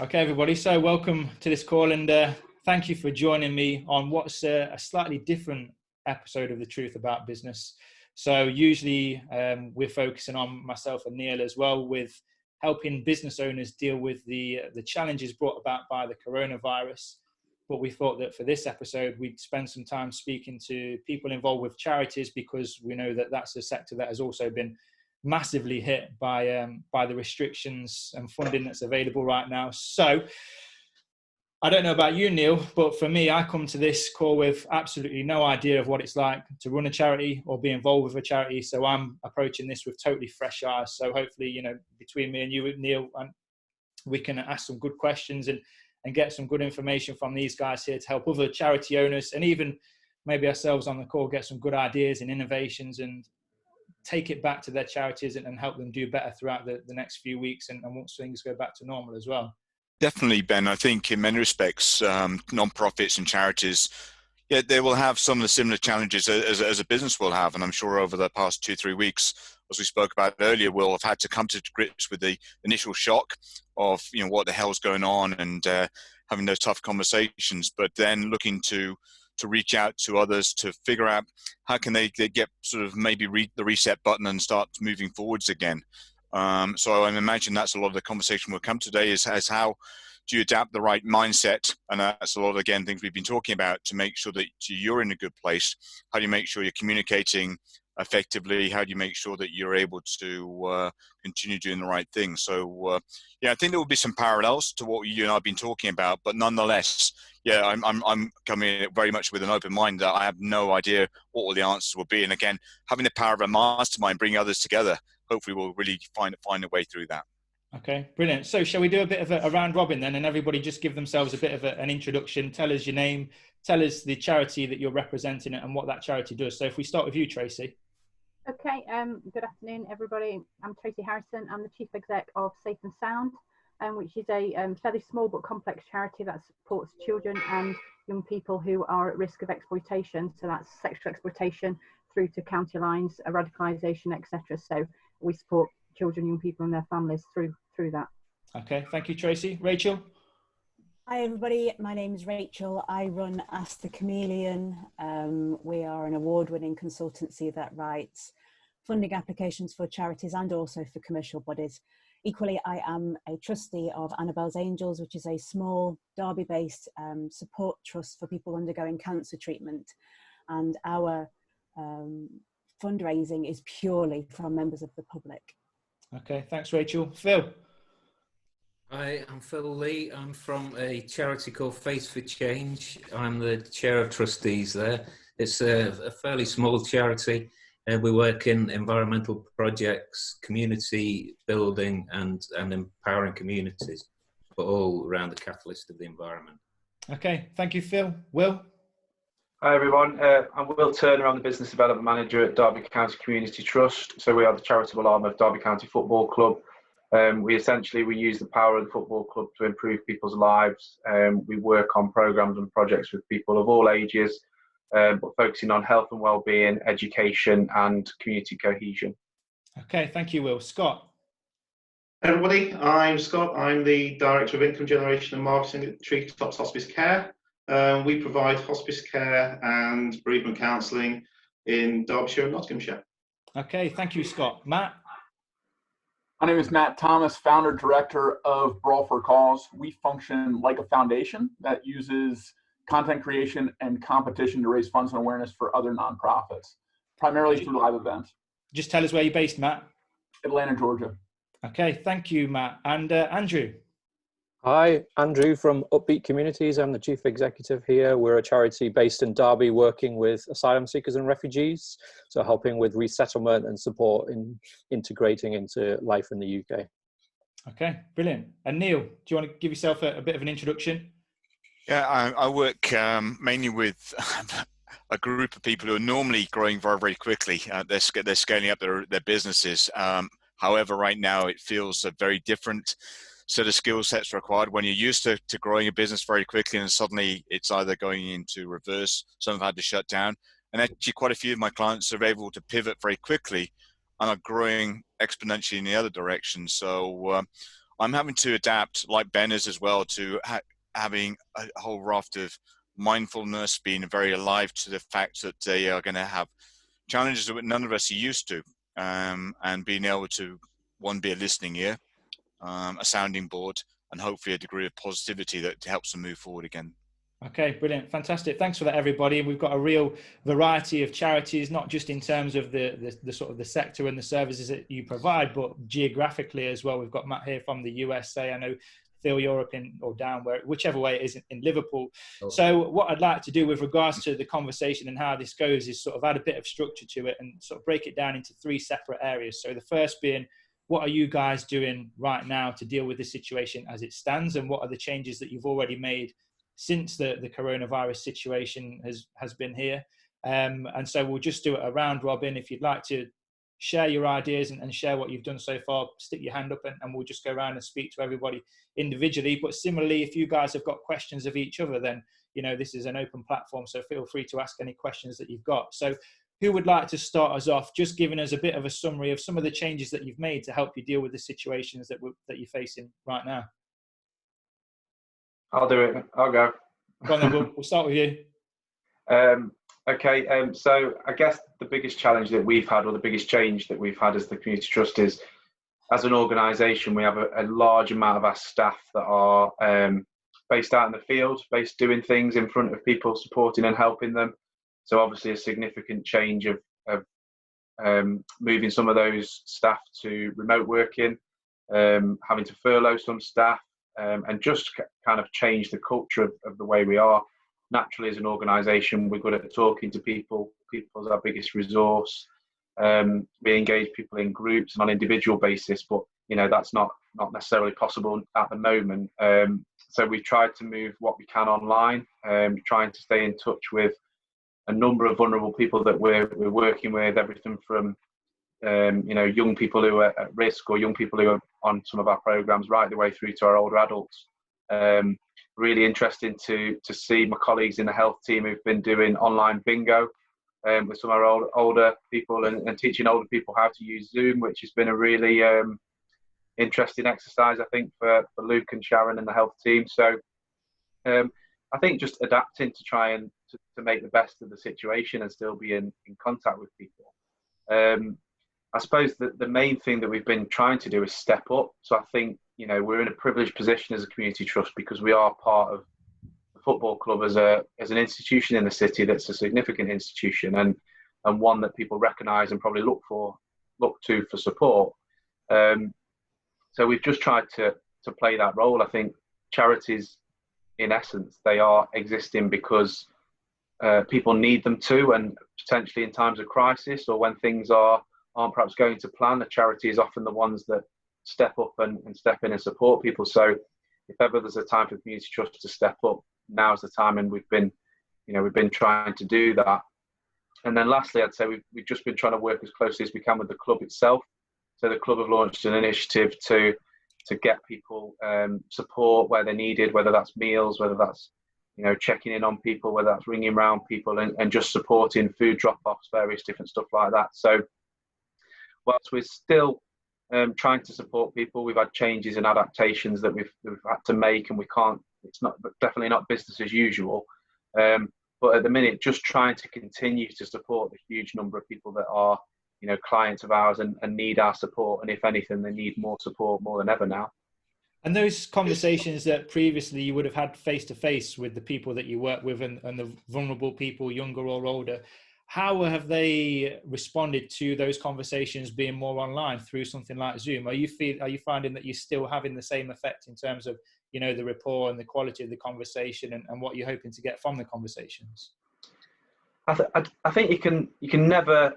Okay, everybody. So welcome to this call, and thank you for joining me on what's a slightly different episode of The Truth About Business. So usually we're focusing on myself and Neil as well with helping business owners deal with the challenges brought about by the coronavirus. But we thought that for this episode, we'd spend some time speaking to people involved with charities, because we know that that's a sector that has also been massively hit by the restrictions and funding that's available right now. So I don't know about you, Neil, but for me, I come to this call with absolutely no idea of what it's like to run a charity or be involved with a charity. So I'm approaching this with totally fresh eyes. So hopefully, between me and you, Neil, we can ask some good questions and get some good information from these guys here to help other charity owners, and even maybe ourselves on the call, get some good ideas and innovations and take it back to their charities and help them do better throughout the next few weeks and once things go back to normal as well. Definitely, Ben. I think in many respects, non-profits and charities, they will have some of the similar challenges as a business will have. And I'm sure over the past 2-3 weeks, as we spoke about earlier, we'll have had to come to grips with the initial shock of, what the hell's going on, and having those tough conversations, but then looking to reach out to others to figure out how can they get sort of maybe the reset button and start moving forwards again. So I imagine that's a lot of the conversation we'll come today is how do you adapt the right mindset? And that's a lot of, again, things we've been talking about to make sure that you're in a good place. How do you make sure you're communicating effectively? How do you make sure that you're able to continue doing the right thing? So, I think there will be some parallels to what you and I have been talking about, but nonetheless, I'm coming in very much with an open mind that I have no idea what all the answers will be. And again, having the power of a mastermind, bringing others together, hopefully we'll really find a way through that. Okay, brilliant. So shall we do a bit of a round robin then, and everybody just give themselves a bit of an introduction, tell us your name, tell us the charity that you're representing and what that charity does. So if we start with you, Tracy. Okay, good afternoon, everybody. I'm Tracy Harrison. I'm the Chief Exec of Safe and Sound, which is a fairly small but complex charity that supports children and young people who are at risk of exploitation. So that's sexual exploitation through to county lines, radicalisation, etc. So we support children, young people and their families through that. Okay, thank you, Tracy. Rachel? Hi everybody, my name is Rachel. I run Ask the Chameleon. We are an award-winning consultancy that writes funding applications for charities and also for commercial bodies. Equally, I am a trustee of Annabelle's Angels, which is a small Derby-based support trust for people undergoing cancer treatment. And our fundraising is purely from members of the public. Okay, thanks, Rachel. Phil? Hi, I'm Phil Lee. I'm from a charity called Face for Change. I'm the chair of trustees there. It's a fairly small charity. We work in environmental projects, community building and empowering communities, but all around the catalyst of the environment. Okay, thank you, Phil. Will? Hi everyone, I'm Will Turner. I'm the Business Development Manager at Derby County Community Trust. So we are the charitable arm of Derby County Football Club. We use the power of the football club to improve people's lives. We work on programmes and projects with people of all ages, but focusing on health and well-being, education and community cohesion. Okay, thank you, Will. Scott? Everybody, I'm Scott. I'm the Director of Income Generation and Marketing at Treetops Hospice Care. We provide hospice care and bereavement counselling in Derbyshire and Nottinghamshire. Okay, thank you, Scott. Matt? My name is Matt Thomas, founder director of Brawl for a Cause. We function like a foundation that uses content creation and competition to raise funds and awareness for other nonprofits, primarily through live events. Just tell us where you're based, Matt. Atlanta, Georgia. Okay, thank you, Matt. And Andrew? Hi, Andrew from Upbeat Communities. I'm the Chief Executive here. We're a charity based in Derby working with asylum seekers and refugees, so helping with resettlement and support in integrating into life in the UK. Okay, brilliant. And Neil, do you want to give yourself a bit of an introduction? Yeah, I work mainly with a group of people who are normally growing very, very quickly. They're scaling up their businesses. However, right now it feels a very different set of skill sets required when you're used to growing a business very quickly and suddenly it's either going into reverse, some have had to shut down. And actually quite a few of my clients are able to pivot very quickly and are growing exponentially in the other direction. So I'm having to adapt, like Ben is as well, to having a whole raft of mindfulness, being very alive to the fact that they are going to have challenges that none of us are used to, and being able to, one, be a listening ear, a sounding board, and hopefully a degree of positivity that helps them move forward again. Okay, brilliant, fantastic. Thanks for that, everybody. We've got a real variety of charities, not just in terms of the sort of the sector and the services that you provide, but geographically as well. We've got Matt here from the USA. I know Phil, you're up in, or down, whichever way it is, in Liverpool. Okay. So what I'd like to do with regards to the conversation and how this goes is sort of add a bit of structure to it and sort of break it down into 3 separate areas. So the first being, what are you guys doing right now to deal with the situation as it stands, and what are the changes that you've already made since the coronavirus situation has been here? And so we'll just do it a round robin. If you'd like to share your ideas and share what you've done so far, stick your hand up and we'll just go around and speak to everybody individually. But similarly, if you guys have got questions of each other, then, you know, this is an open platform, so feel free to ask any questions that you've got. So who would like to start us off, just giving us a bit of a summary of some of the changes that you've made to help you deal with the situations that you're facing right now? I'll do it. I'll go. Go on then, we'll start with you. Okay, so I guess the biggest challenge that we've had, or the biggest change that we've had as the Community Trust, is as an organisation, we have a large amount of our staff that are based out in the field, based doing things in front of people, supporting and helping them. So obviously a significant change of moving some of those staff to remote working, having to furlough some staff, and just kind of change the culture of the way we are. Naturally, as an organisation, we're good at talking to people. People's our biggest resource. We engage people in groups and on an individual basis, but you know that's not necessarily possible at the moment. So we've tried to move what we can online, trying to stay in touch with a number of vulnerable people that we're working with. Everything from you know, young people who are at risk, or young people who are on some of our programs, right the way through to our older adults. Really interesting to see my colleagues in the health team who've been doing online bingo with some of our older people and teaching older people how to use Zoom, which has been a really interesting exercise, I think, for Luke and Sharon and the health team. So I think just adapting to try and to make the best of the situation and still be in contact with people. I suppose that the main thing that we've been trying to do is step up. So I think, you know, we're in a privileged position as a community trust because we are part of the football club as an institution in the city that's a significant institution and one that people recognise and probably look to for support. So we've just tried to play that role. I think charities, in essence, they are existing because people need them to, and potentially in times of crisis or when things aren't perhaps going to plan, the charity is often the ones that step up and step in and support people. So if ever there's a time for community trust to step up, now's the time, and we've been trying to do that. And then lastly, I'd say we've just been trying to work as closely as we can with the club itself. So the club have launched an initiative to get people support where they're needed, whether that's meals, whether that's, you know, checking in on people, whether that's ringing around people and just supporting food drop-offs, various different stuff like that. So whilst we're still trying to support people, we've had changes and adaptations that we've had to make, and it's definitely not business as usual. But at the minute, just trying to continue to support the huge number of people that are, you know, clients of ours and need our support. And if anything, they need more support more than ever now. And those conversations that previously you would have had face-to-face with the people that you work with and the vulnerable people, younger or older, how have they responded to those conversations being more online through something like Zoom? Are you finding that you're still having the same effect in terms of, you know, the rapport and the quality of the conversation and what you're hoping to get from the conversations? I think you can never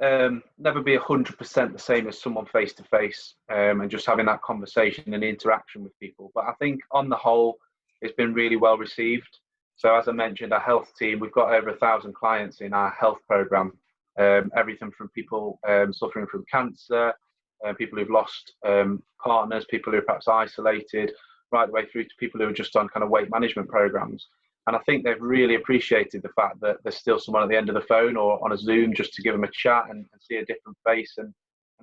be 100% the same as someone face to face, and just having that conversation and interaction with people. But I think on the whole, it's been really well received. So as I mentioned, our health team, we've got over 1,000 clients in our health program. Everything from people suffering from cancer, people who've lost partners, people who are perhaps isolated, right the way through to people who are just on kind of weight management programs. And I think they've really appreciated the fact that there's still someone at the end of the phone or on a Zoom just to give them a chat and see a different face and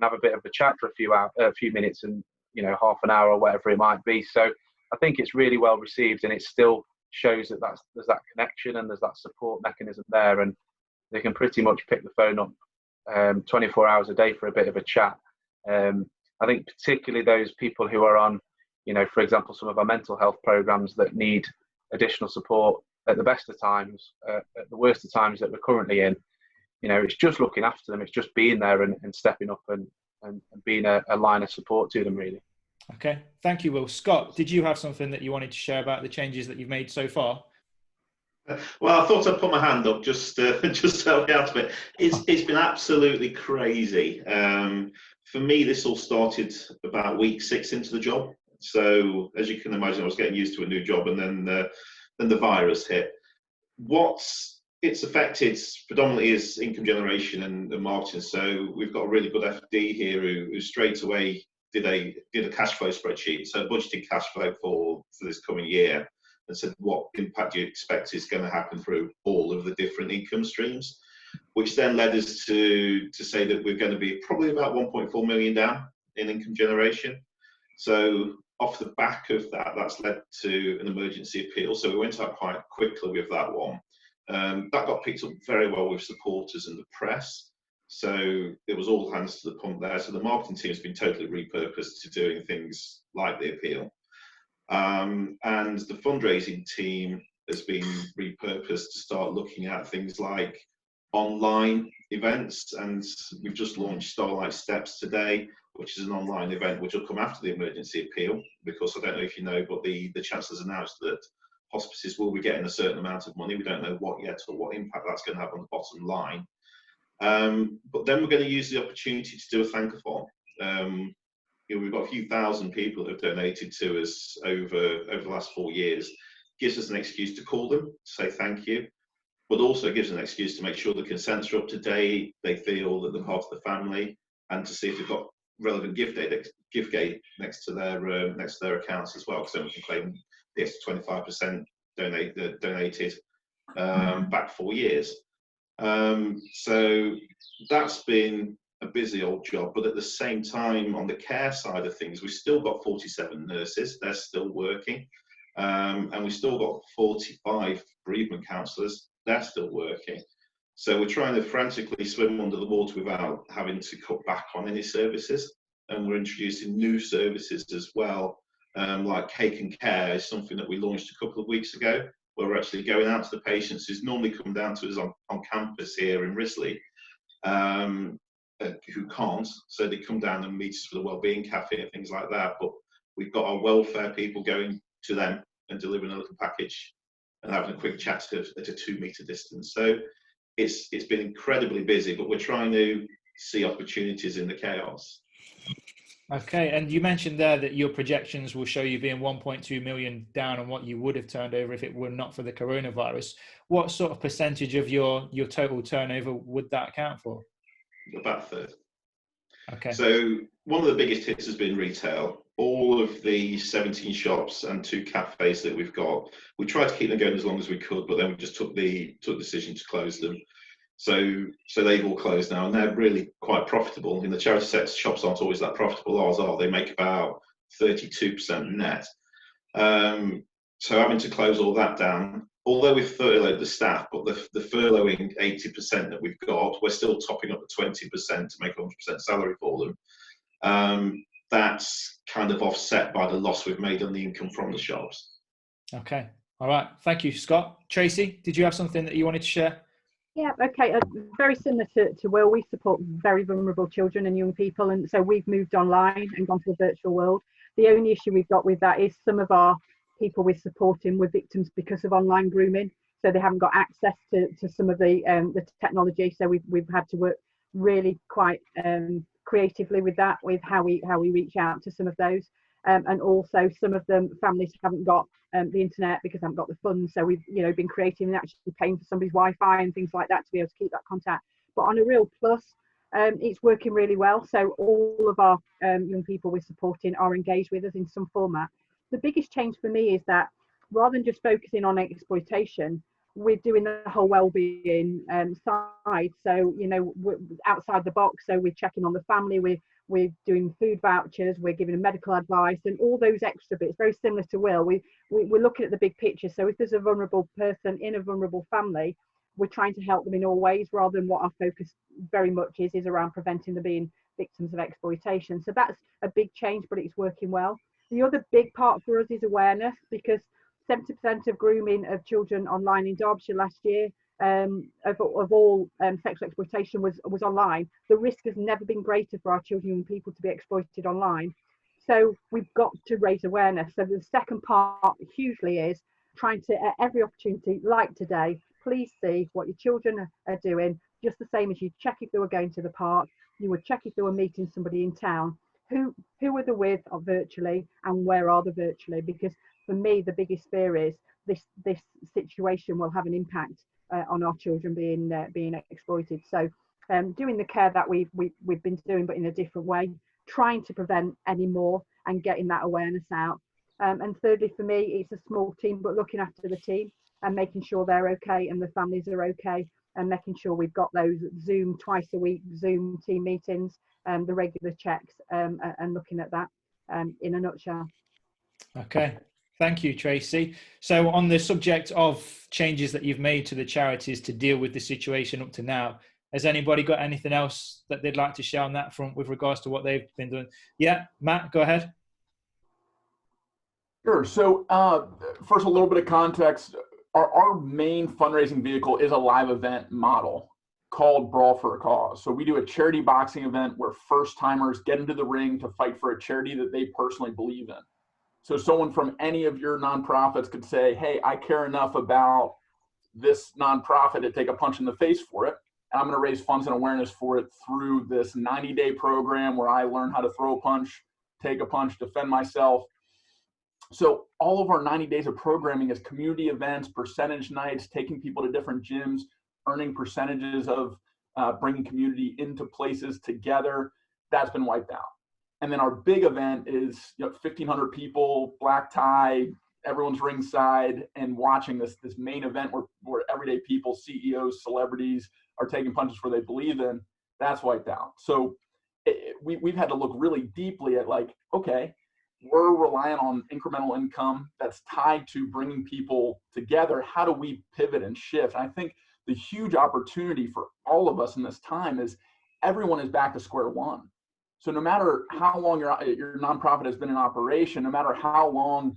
have a bit of a chat for a few minutes and, you know, half an hour or whatever it might be. So I think it's really well received, and it still shows that there's that connection and there's that support mechanism there, and they can pretty much pick the phone up 24 hours a day for a bit of a chat. I think particularly those people who are on, you know, for example, some of our mental health programs that need additional support at the best of times, at the worst of times that we're currently in, you know, it's just looking after them. It's just being there and stepping up and being a line of support to them, really. Okay, thank you, Will. Scott, did you have something that you wanted to share about the changes that you've made so far? Well, I thought I'd put my hand up just to help me out a bit. It's been absolutely crazy. For me, this all started about week 6 into the job. So as you can imagine, I was getting used to a new job, and then the virus hit. What it's affected predominantly is income generation and marketing. So we've got a really good FD here who straight away did a cash flow spreadsheet, so budgeted cash flow for this coming year, and said what impact do you expect is going to happen through all of the different income streams, which then led us to say that we're going to be probably about 1.4 million down in income generation. So off the back of that, that's led to an emergency appeal. So we went out quite quickly with that one. That got picked up very well with supporters and the press. So it was all hands to the pump there. So the marketing team has been totally repurposed to doing things like the appeal. And the fundraising team has been repurposed to start looking at things like online events. And we've just launched Starlight Steps today, which is an online event which will come after the emergency appeal, because I don't know if you know, but the Chancellor's announced that hospices will be getting a certain amount of money. We don't know what yet or what impact that's going to have on the bottom line. But then we're going to use the opportunity to do a thankathon. You know, we've got a few thousand people who have donated to us over the last 4 years. Gives us an excuse to call them, say thank you, but also gives an excuse to make sure the consents are up to date, they feel that they're part of the family, and to see if they've got relevant gift gate next to their accounts as well, because then we can claim the extra 25% donated back 4 years. So that's been a busy old job, but at the same time, on the care side of things, we've still got 47 nurses, they're still working, and we've still got 45 bereavement counsellors, they're still working. So we're trying to frantically swim under the water without having to cut back on any services, and we're introducing new services as well, like Cake and Care is something that we launched a couple of weeks ago, where we're actually going out to the patients who's normally come down to us on campus here in Risley, who can't, so they come down and meet us for the wellbeing cafe and things like that. But we've got our welfare people going to them and delivering a little package and having a quick chat at a 2-metre distance. So it's been incredibly busy, but we're trying to see opportunities in the chaos. Okay, and you mentioned there that your projections will show you being 1.2 million down on what you would have turned over if it were not for the coronavirus. What sort of percentage of your total turnover would that account for? About a third. Okay. So one of the biggest hits has been retail. All of the 17 shops and 2 cafes that we've got, we tried to keep them going as long as we could, but then we just took the decision to close them. So they've all closed now, and they're really quite profitable. In the charity sector, shops aren't always that profitable. Ours are. They make about 32% net. So having to close all that down, although we've furloughed the staff, but the furloughing 80% that we've got, we're still topping up the 20% to make 100% salary for them. That's kind of offset by the loss we've made on the income from the shops. Okay. All right. Thank you, Scott. Tracy, did you have something that you wanted to share? Yeah, okay. Very similar to Will, we support very vulnerable children and young people, and so we've moved online and gone to the virtual world. The only issue we've got with that is some of our people we're supporting were victims because of online grooming, so they haven't got access to some of the technology. So we've had to work really quite creatively with that, with how we reach out to some of those, and also some of them families haven't got the internet because they haven't got the funds. So we've been creating and actually paying for somebody's Wi-Fi and things like that to be able to keep that contact. But on a real plus, it's working really well. So all of our young people we're supporting are engaged with us in some format. The biggest change for me is that rather than just focusing on exploitation, we're doing the whole well-being side. So we're outside the box. So we're checking on the family. We're we're doing food vouchers, we're giving medical advice, and all those extra bits, very similar to Will. We're looking at the big picture. So if there's a vulnerable person in a vulnerable family, we're trying to help them in all ways, rather than what our focus very much is around preventing them being victims of exploitation. So that's a big change, but it's working well. The other big part for us is awareness, because 70% of grooming of children online in Derbyshire last year, of all sexual exploitation was online. The risk has never been greater for our children and people to be exploited online. So we've got to raise awareness. So the second part hugely is trying to, at every opportunity, like today, please see what your children are doing, just the same as you check if they were going to the park, you would check if they were meeting somebody in town. Who are they with virtually, and where are they virtually? Because for me, the biggest fear is this situation will have an impact on our children being exploited. So doing the care that we've been doing, but in a different way, trying to prevent any more and getting that awareness out. And thirdly, for me, it's a small team, but looking after the team and making sure they're okay and the families are okay, and making sure we've got those Zoom twice a week, Zoom team meetings, the regular checks, and looking at that in a nutshell. Okay, thank you, Tracy. So on the subject of changes that you've made to the charities to deal with the situation up to now, has anybody got anything else that they'd like to share on that front with regards to what they've been doing? Yeah, Matt, go ahead. Sure. So first, a little bit of context. Our main fundraising vehicle is a live event model called Brawl for a Cause. So we do a charity boxing event where first-timers get into the ring to fight for a charity that they personally believe in. So someone from any of your nonprofits could say, hey, I care enough about this nonprofit to take a punch in the face for it. And I'm going to raise funds and awareness for it through this 90-day program where I learn how to throw a punch, take a punch, defend myself. So all of our 90 days of programming is community events, percentage nights, taking people to different gyms, earning percentages of bringing community into places together. That's been wiped out. And then our big event is 1,500 people, black tie, everyone's ringside, and watching this main event where everyday people, CEOs, celebrities are taking punches where they believe in. That's wiped out. So we've had to look really deeply at okay, we're relying on incremental income that's tied to bringing people together. How do we pivot and shift? And I think the huge opportunity for all of us in this time is everyone is back to square one. So no matter how long your nonprofit has been in operation, no matter how long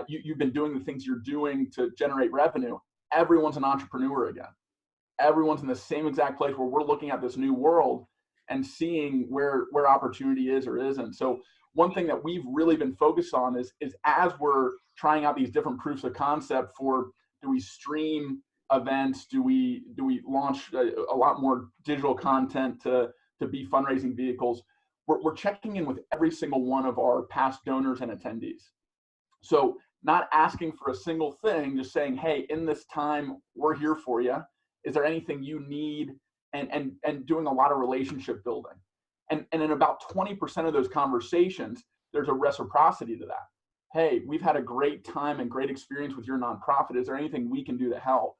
you've been doing the things you're doing to generate revenue, everyone's an entrepreneur again. Everyone's in the same exact place where we're looking at this new world and seeing where opportunity is or isn't. So one thing that we've really been focused on is as we're trying out these different proofs of concept for, do we stream events? Do we launch a lot more digital content to be fundraising vehicles? We're checking in with every single one of our past donors and attendees. So not asking for a single thing, just saying, hey, in this time, we're here for you. Is there anything you need? And doing a lot of relationship building. And in about 20% of those conversations, there's a reciprocity to that. Hey, we've had a great time and great experience with your nonprofit. Is there anything we can do to help?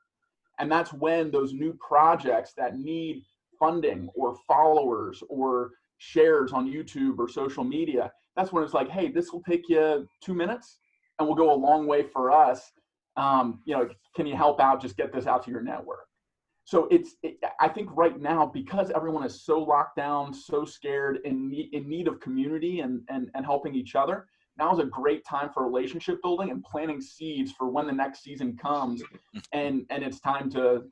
And that's when those new projects that need funding or followers or shares on YouTube or social media, that's when it's like, hey, this will take you 2 minutes and will go a long way for us. Can you help out? Just get this out to your network. So I think right now, because everyone is so locked down, so scared, in need of community and helping each other, now is a great time for relationship building and planting seeds for when the next season comes, and it's time to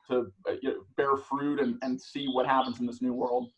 bear fruit and see what happens in this new world.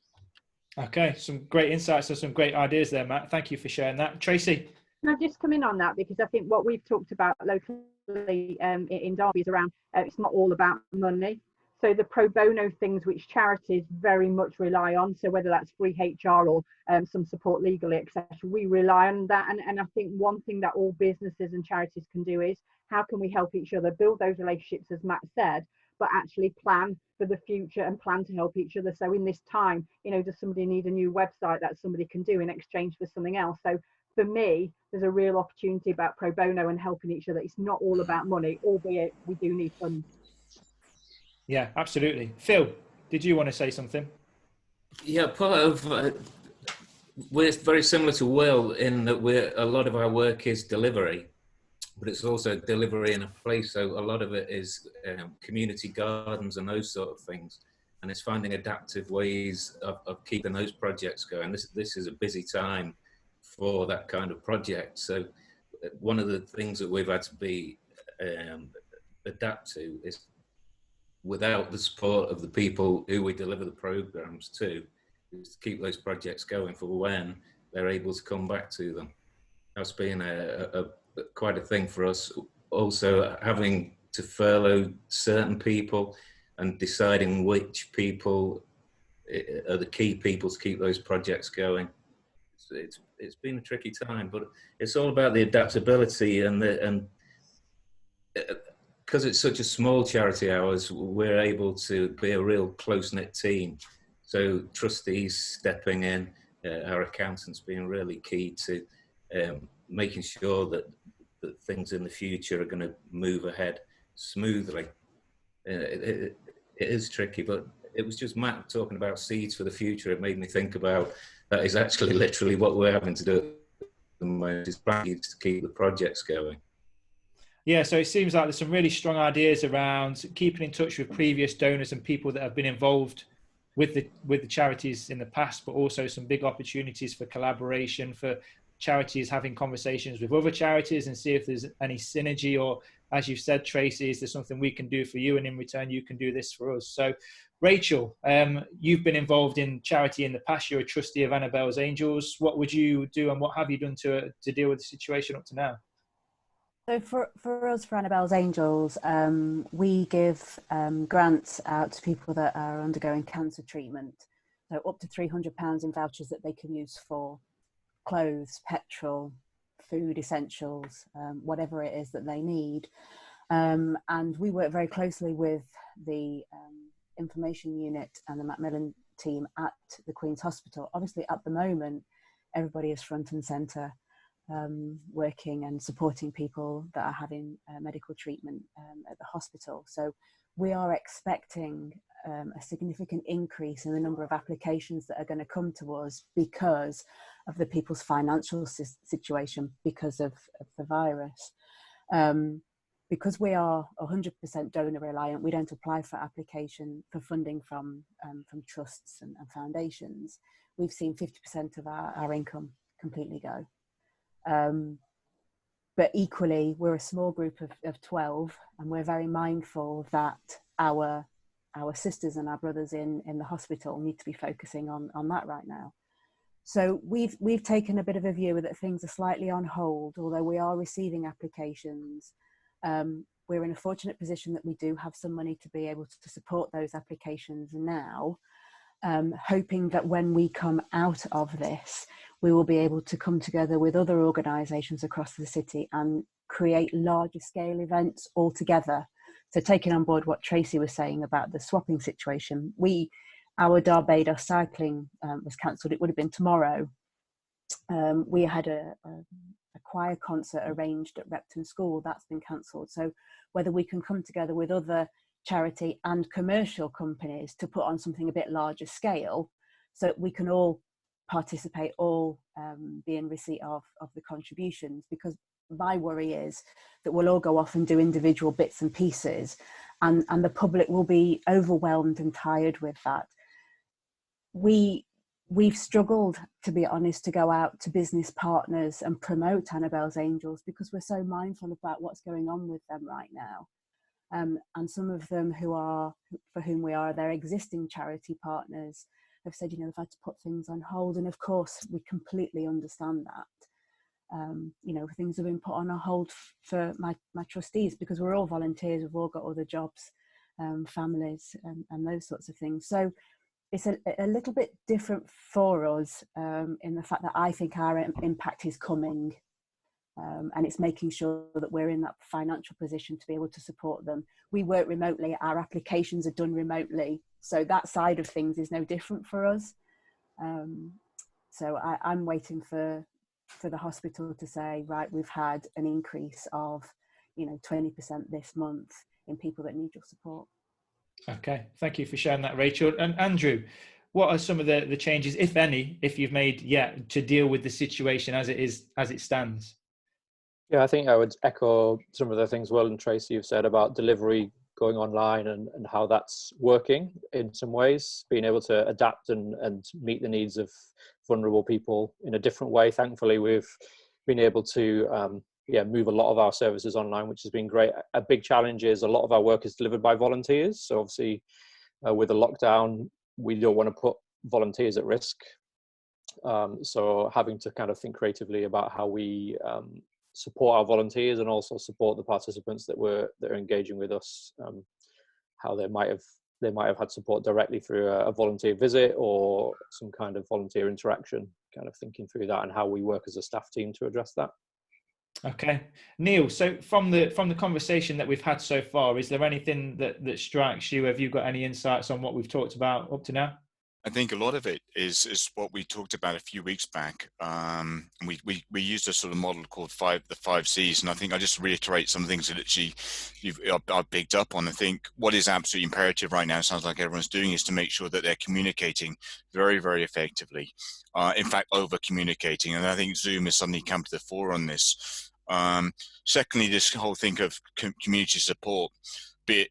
Okay, some great insights and some great ideas there, Matt. Thank you for sharing that. Tracy? Can I just come in on that, because I think what we've talked about locally in Derby is around, it's not all about money. So the pro bono things which charities very much rely on, so whether that's free HR or some support legally, etc., we rely on that. And I think one thing that all businesses and charities can do is, how can we help each other build those relationships, as Matt said, but actually plan for the future and plan to help each other. So in this time, does somebody need a new website that somebody can do in exchange for something else? So for me, there's a real opportunity about pro bono and helping each other. It's not all about money, albeit we do need funds. Yeah, absolutely. Phil, did you want to say something? Yeah, part of we're very similar to Will in that a lot of our work is delivery, but it's also delivery in a place. So a lot of it is community gardens and those sort of things. And it's finding adaptive ways of keeping those projects going. This is a busy time for that kind of project. So one of the things that we've had to be adapt to is, without the support of the people who we deliver the programs to, is to keep those projects going for when they're able to come back to them. That's been quite a thing for us. Also, having to furlough certain people and deciding which people are the key people to keep those projects going. It's been a tricky time, but it's all about the adaptability and because it's such a small charity hours, we're able to be a real close-knit team. So trustees stepping in, our accountants being really key to making sure that things in the future are going to move ahead smoothly. It is tricky, but it was just Matt talking about seeds for the future. It made me think about that is actually literally what we're having to do at the moment, is to keep the projects going. Yeah, so it seems like there's some really strong ideas around keeping in touch with previous donors and people that have been involved with the charities in the past, but also some big opportunities for collaboration, for charities having conversations with other charities and see if there's any synergy, or, as you've said, Tracy, is there something we can do for you and in return you can do this for us. So Rachel, you've been involved in charity in the past. You're a trustee of Annabelle's Angels. What would you do and what have you done to deal with the situation up to now? So for us, for Annabelle's Angels, we give grants out to people that are undergoing cancer treatment. So up to £300 in vouchers that they can use for clothes, petrol, food essentials, whatever it is that they need. And we work very closely with the information unit and the Macmillan team at the Queen's Hospital. Obviously, at the moment, everybody is front and centre, working and supporting people that are having medical treatment at the hospital. So we are expecting a significant increase in the number of applications that are going to come to us because of the people's financial situation, because of the virus. Because we are 100% donor reliant, we don't apply for application for funding from trusts and foundations. We've seen 50% of our income completely go. But equally, we're a small group of 12, and we're very mindful that our sisters and our brothers in the hospital need to be focusing on that right now. So we've taken a bit of a view that things are slightly on hold, although we are receiving applications. We're in a fortunate position that we do have some money to be able to support those applications now, hoping that when we come out of this, we will be able to come together with other organisations across the city and create larger scale events all together. So taking on board what Tracy was saying about the swapping situation, our Barbados cycling was cancelled. It would have been tomorrow. We had a choir concert arranged at Repton School. That's been cancelled. So whether we can come together with other charity and commercial companies to put on something a bit larger scale, so that we can all participate, all be in receipt of the contributions, because my worry is that we'll all go off and do individual bits and pieces, and the public will be overwhelmed and tired with that. We've struggled, to be honest, to go out to business partners and promote Annabelle's Angels because we're so mindful about what's going on with them right now. And some of them for whom we are their existing charity partners have said, they've had to put things on hold. And of course, we completely understand that. Things have been put on a hold for my trustees because we're all volunteers. We've all got other jobs, families, and those sorts of things. So it's a little bit different for us in the fact that I think our impact is coming. And it's making sure that we're in that financial position to be able to support them. We work remotely, our applications are done remotely, so that side of things is no different for us. So I'm waiting for the hospital to say, right, we've had an increase of 20% this month in people that need your support. Okay, thank you for sharing that, Rachel. And Andrew, what are some of the changes, if any, if you've made yet, to deal with the situation as it stands? Yeah, I think I would echo some of the things Will and Tracy have said about delivery going online and how that's working in some ways, being able to adapt and meet the needs of vulnerable people in a different way. Thankfully, we've been able to move a lot of our services online, which has been great. A big challenge is a lot of our work is delivered by volunteers. So obviously with the lockdown, we don't want to put volunteers at risk. So having to kind of think creatively about how we support our volunteers and also support the participants that are engaging with us, how they might have had support directly through a volunteer visit or some kind of volunteer interaction, kind of thinking through that and how we work as a staff team to address that. Okay, Neil, so from the conversation that we've had so far, is there anything that strikes you? Have you got any insights on what we've talked about up to now? I think a lot of it is what we talked about a few weeks back. We used a sort of model called the 5 C's, and I think I just reiterate some things that actually I've picked up on. I think what is absolutely imperative right now, sounds like everyone's doing, is to make sure that they're communicating very, very effectively. In fact, over communicating, and I think Zoom has suddenly come to the fore on this. Secondly, this whole thing of community support, be it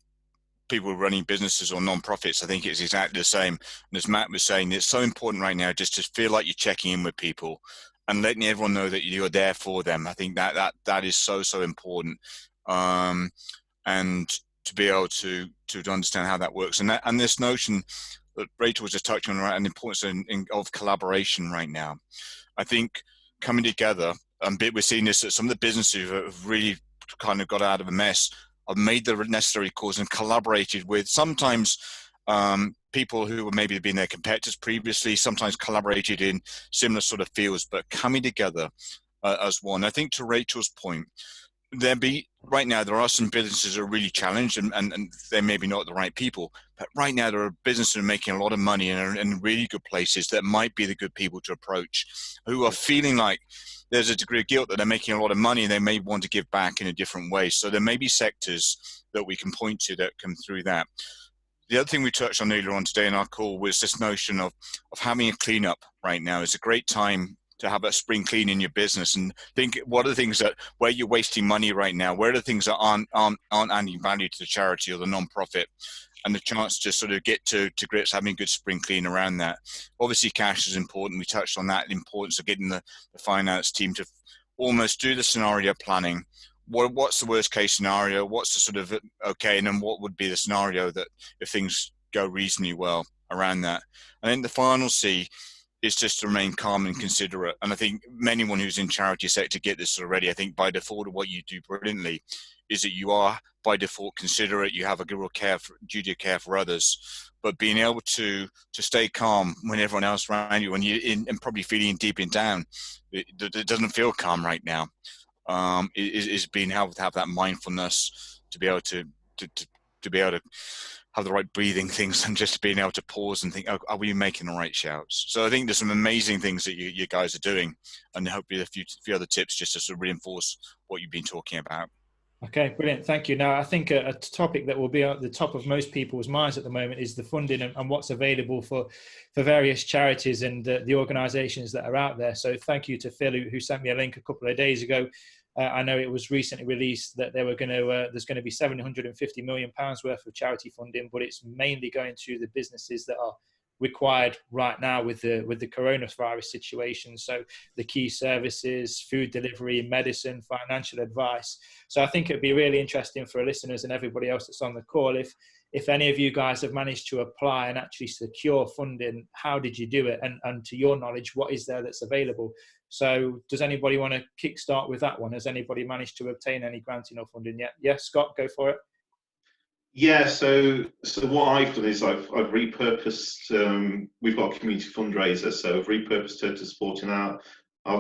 people running businesses or non-profits, I think it's exactly the same. And as Matt was saying, it's so important right now just to feel like you're checking in with people and letting everyone know that you're there for them. I think that is so important, and to be able to understand how that works, and this notion that Rachel was just touching on, right, and the importance of collaboration right now. I think coming together, we're seeing this at some of the businesses who have really kind of got out of a mess. I've made the necessary calls and collaborated with sometimes people who were maybe been their competitors previously, sometimes collaborated in similar sort of fields, but coming together as one. I think to Rachel's point, right now there are some businesses that are really challenged and they're maybe not the right people, but right now there are businesses that are making a lot of money and are in really good places that might be the good people to approach, who are feeling like there's a degree of guilt that they're making a lot of money and they may want to give back in a different way. So there may be sectors that we can point to that come through that. The other thing we touched on earlier on today in our call was this notion of having a cleanup right now. Is a great time to have a spring clean in your business and think what are the things where you're wasting money right now, where are the things that aren't adding value to the charity or the non-profit, and the chance to sort of get to grips having a good spring clean around that. Obviously cash is important. We touched on that, the importance of getting the finance team to almost do the scenario planning. What's the worst case scenario, what's the sort of okay, and then what would be the scenario that if things go reasonably well around that. And then the final C is just to remain calm and considerate. And I think anyone who's in charity sector get this already. I think by default, what you do brilliantly is that you are by default considerate. You have a good duty of care for others, but being able to stay calm when everyone else around you, when you're in and probably feeling deep in down, it doesn't feel calm right now. Is being able to have that mindfulness to be able to be able to have the right breathing things and just being able to pause and think, oh, are we making the right shouts? So I think there's some amazing things that you guys are doing, and hopefully a few other tips just to sort of reinforce what you've been talking about. Okay, brilliant. Thank you. Now, I think a topic that will be at the top of most people's minds at the moment is the funding and what's available for various charities and the organisations that are out there. So thank you to Phil, who sent me a link a couple of days ago. I know it was recently released that there's going to be £750 million worth of charity funding, but it's mainly going to the businesses that are required right now with the coronavirus situation. So the key services, food delivery, medicine, financial advice. So I think it'd be really interesting for listeners and everybody else that's on the call, if any of you guys have managed to apply and actually secure funding, how did you do it? And to your knowledge, what is there that's available? So does anybody want to kickstart with that one? Has anybody managed to obtain any granting or funding yet? Yes, Scott, go for it. Yeah, so what I've done is I've repurposed, we've got a community fundraiser, so I've repurposed her to supporting our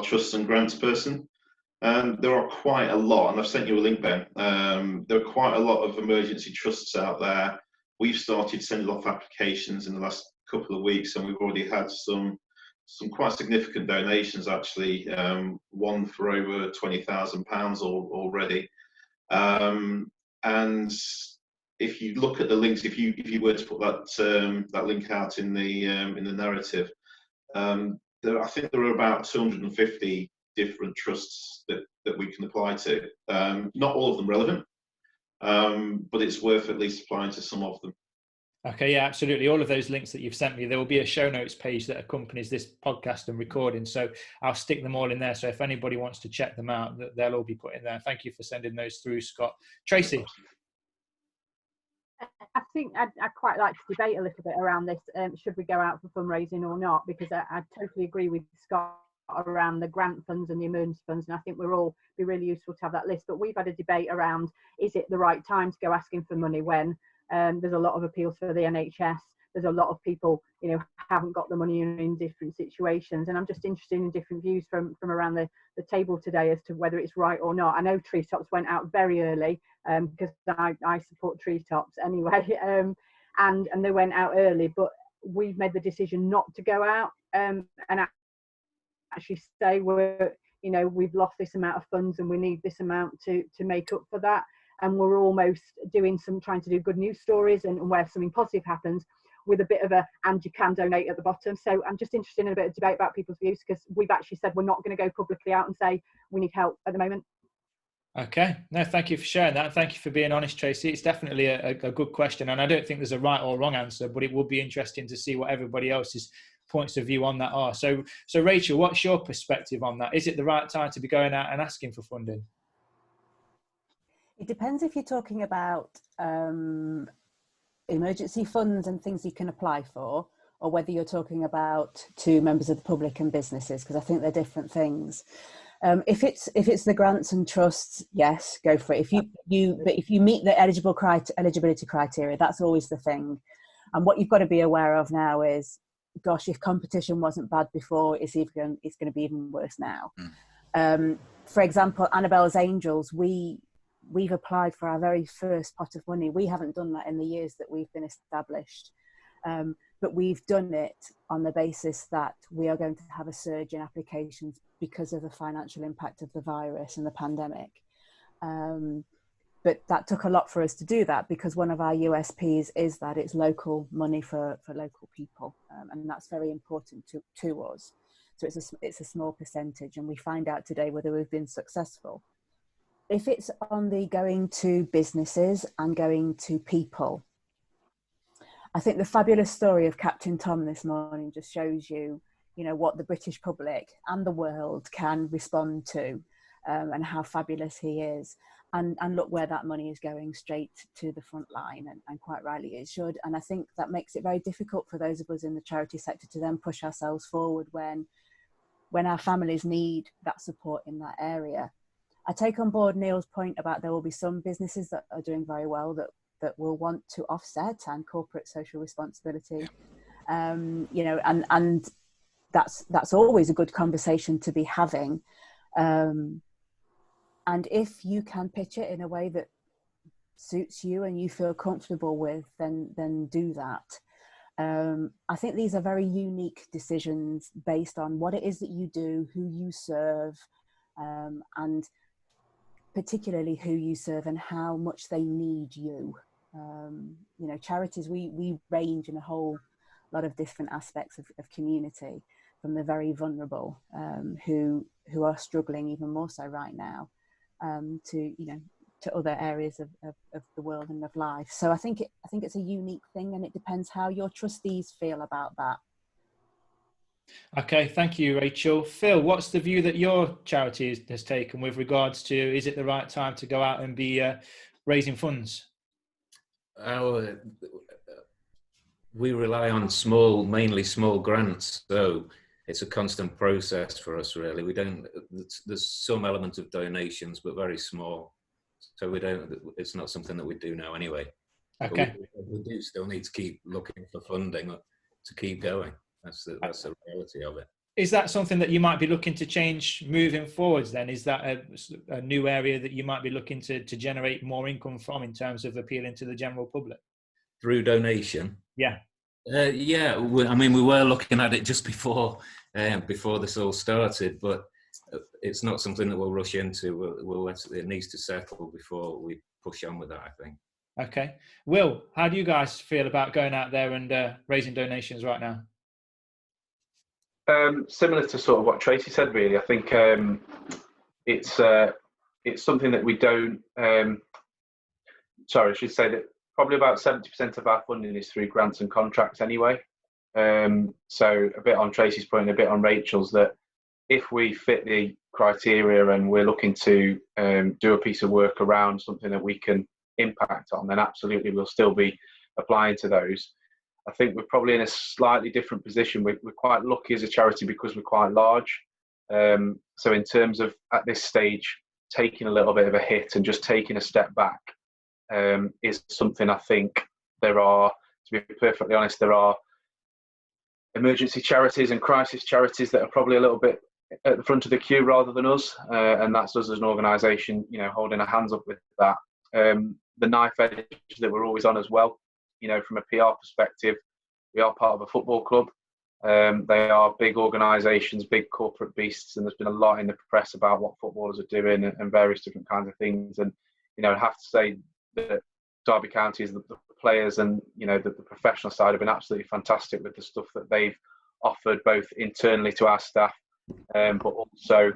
trusts and grants person. There are quite a lot, and I've sent you a link, Ben. There are quite a lot of emergency trusts out there. We've started sending off applications in the last couple of weeks, and we've already had some quite significant donations, actually, one for over £20,000 already. And if you look at the links, if you were to put that link out in the narrative, I think there are about 250 different trusts that we can apply to. Not all of them relevant, but it's worth at least applying to some of them. Okay, yeah, absolutely. All of those links that you've sent me, there will be a show notes page that accompanies this podcast and recording. So I'll stick them all in there. So if anybody wants to check them out, they'll all be put in there. Thank you for sending those through, Scott. Tracy. I think I'd quite like to debate a little bit around this. Should we go out for fundraising or not? Because I totally agree with Scott around the grant funds and the emergency funds, and I think we're all be really useful to have that list. But we've had a debate around, is it the right time to go asking for money when there's a lot of appeals for the NHS? There's a lot of people, you know, haven't got the money in different situations, and I'm just interested in different views from around the table today as to whether it's right or not. I know Treetops went out very early because I support Treetops anyway, and they went out early, but we've made the decision not to go out and actually say we've lost this amount of funds and we need this amount to make up for that, and we're almost trying to do good news stories and where something positive happens with a bit of and you can donate at the bottom. So I'm just interested in a bit of debate about people's views, because we've actually said we're not going to go publicly out and say we need help at the moment. Okay, no, thank you for sharing that. Thank you for being honest, Tracy. It's definitely a good question, and I don't think there's a right or wrong answer, but it will be interesting to see what everybody else's points of view on that are. So Rachel, what's your perspective on that? Is it the right time to be going out and asking for funding? It depends if you're talking about emergency funds and things you can apply for, or whether you're talking about to members of the public and businesses, because I think they're different things. If it's the grants and trusts, yes, go for it. But if you meet the eligibility criteria, that's always the thing. And what you've got to be aware of now is, gosh, if competition wasn't bad before, it's going to be even worse now. For example, Annabelle's Angels, we've applied for our very first pot of money. We haven't done that in the years that we've been established. But we've done it on the basis that we are going to have a surge in applications because of the financial impact of the virus and the pandemic. But that took a lot for us to do that, because one of our USPs is that it's local money for local people. And that's very important to us. So it's a small percentage, and we find out today whether we've been successful. If it's on the going to businesses and going to people, I think the fabulous story of Captain Tom this morning just shows you, what the British public and the world can respond to, and how fabulous he is. And look where that money is going, straight to the front line, and quite rightly it should. And I think that makes it very difficult for those of us in the charity sector to then push ourselves forward when our families need that support in that area. I take on board Neale's point about there will be some businesses that are doing very well that will want to offset and corporate social responsibility, and that's always a good conversation to be having. And if you can pitch it in a way that suits you and you feel comfortable with, then do that. I think these are very unique decisions based on what it is that you do, who you serve, and particularly who you serve and how much they need you. Charities, we range in a whole lot of different aspects of community, from the very vulnerable who are struggling even more so right now, to other areas of the world and of life. So I think it's a unique thing, and it depends how your trustees feel about that. Okay, thank you, Rachel. Phil, what's the view that your charity has taken with regards to, is it the right time to go out and be raising funds? We rely on mainly small grants, so it's a constant process for us, really. There's some element of donations, but very small. So it's not something that we do now anyway. Okay. We do still need to keep looking for funding to keep going. That's the reality of it. Is that something that you might be looking to change moving forwards then? Is that a new area that you might be looking to generate more income from in terms of appealing to the general public? Through donation? Yeah. Yeah, we were looking at it just before this all started, but it's not something that we'll rush into. It needs to settle before we push on with that, I think. Okay. Will, how do you guys feel about going out there and raising donations right now? Similar to sort of what Tracy said, really. I think it's something that we don't. Sorry, I should say that probably about 70% of our funding is through grants and contracts anyway. So a bit on Tracy's point, a bit on Rachel's, that if we fit the criteria and we're looking to do a piece of work around something that we can impact on, then absolutely we'll still be applying to those. I think we're probably in a slightly different position. We're quite lucky as a charity because we're quite large. So in terms of at this stage, taking a little bit of a hit and just taking a step back is something I think there are, to be perfectly honest, there are emergency charities and crisis charities that are probably a little bit at the front of the queue rather than us, and that's us as an organisation, you know, holding our hands up with that. The knife edge that we're always on as well, you know, from a PR perspective, we are part of a football club. They are big organisations, big corporate beasts, and there's been a lot in the press about what footballers are doing and various different kinds of things. And, you know, I have to say that Derby County is the players and, you know, the professional side have been absolutely fantastic with the stuff that they've offered both internally to our staff, but also,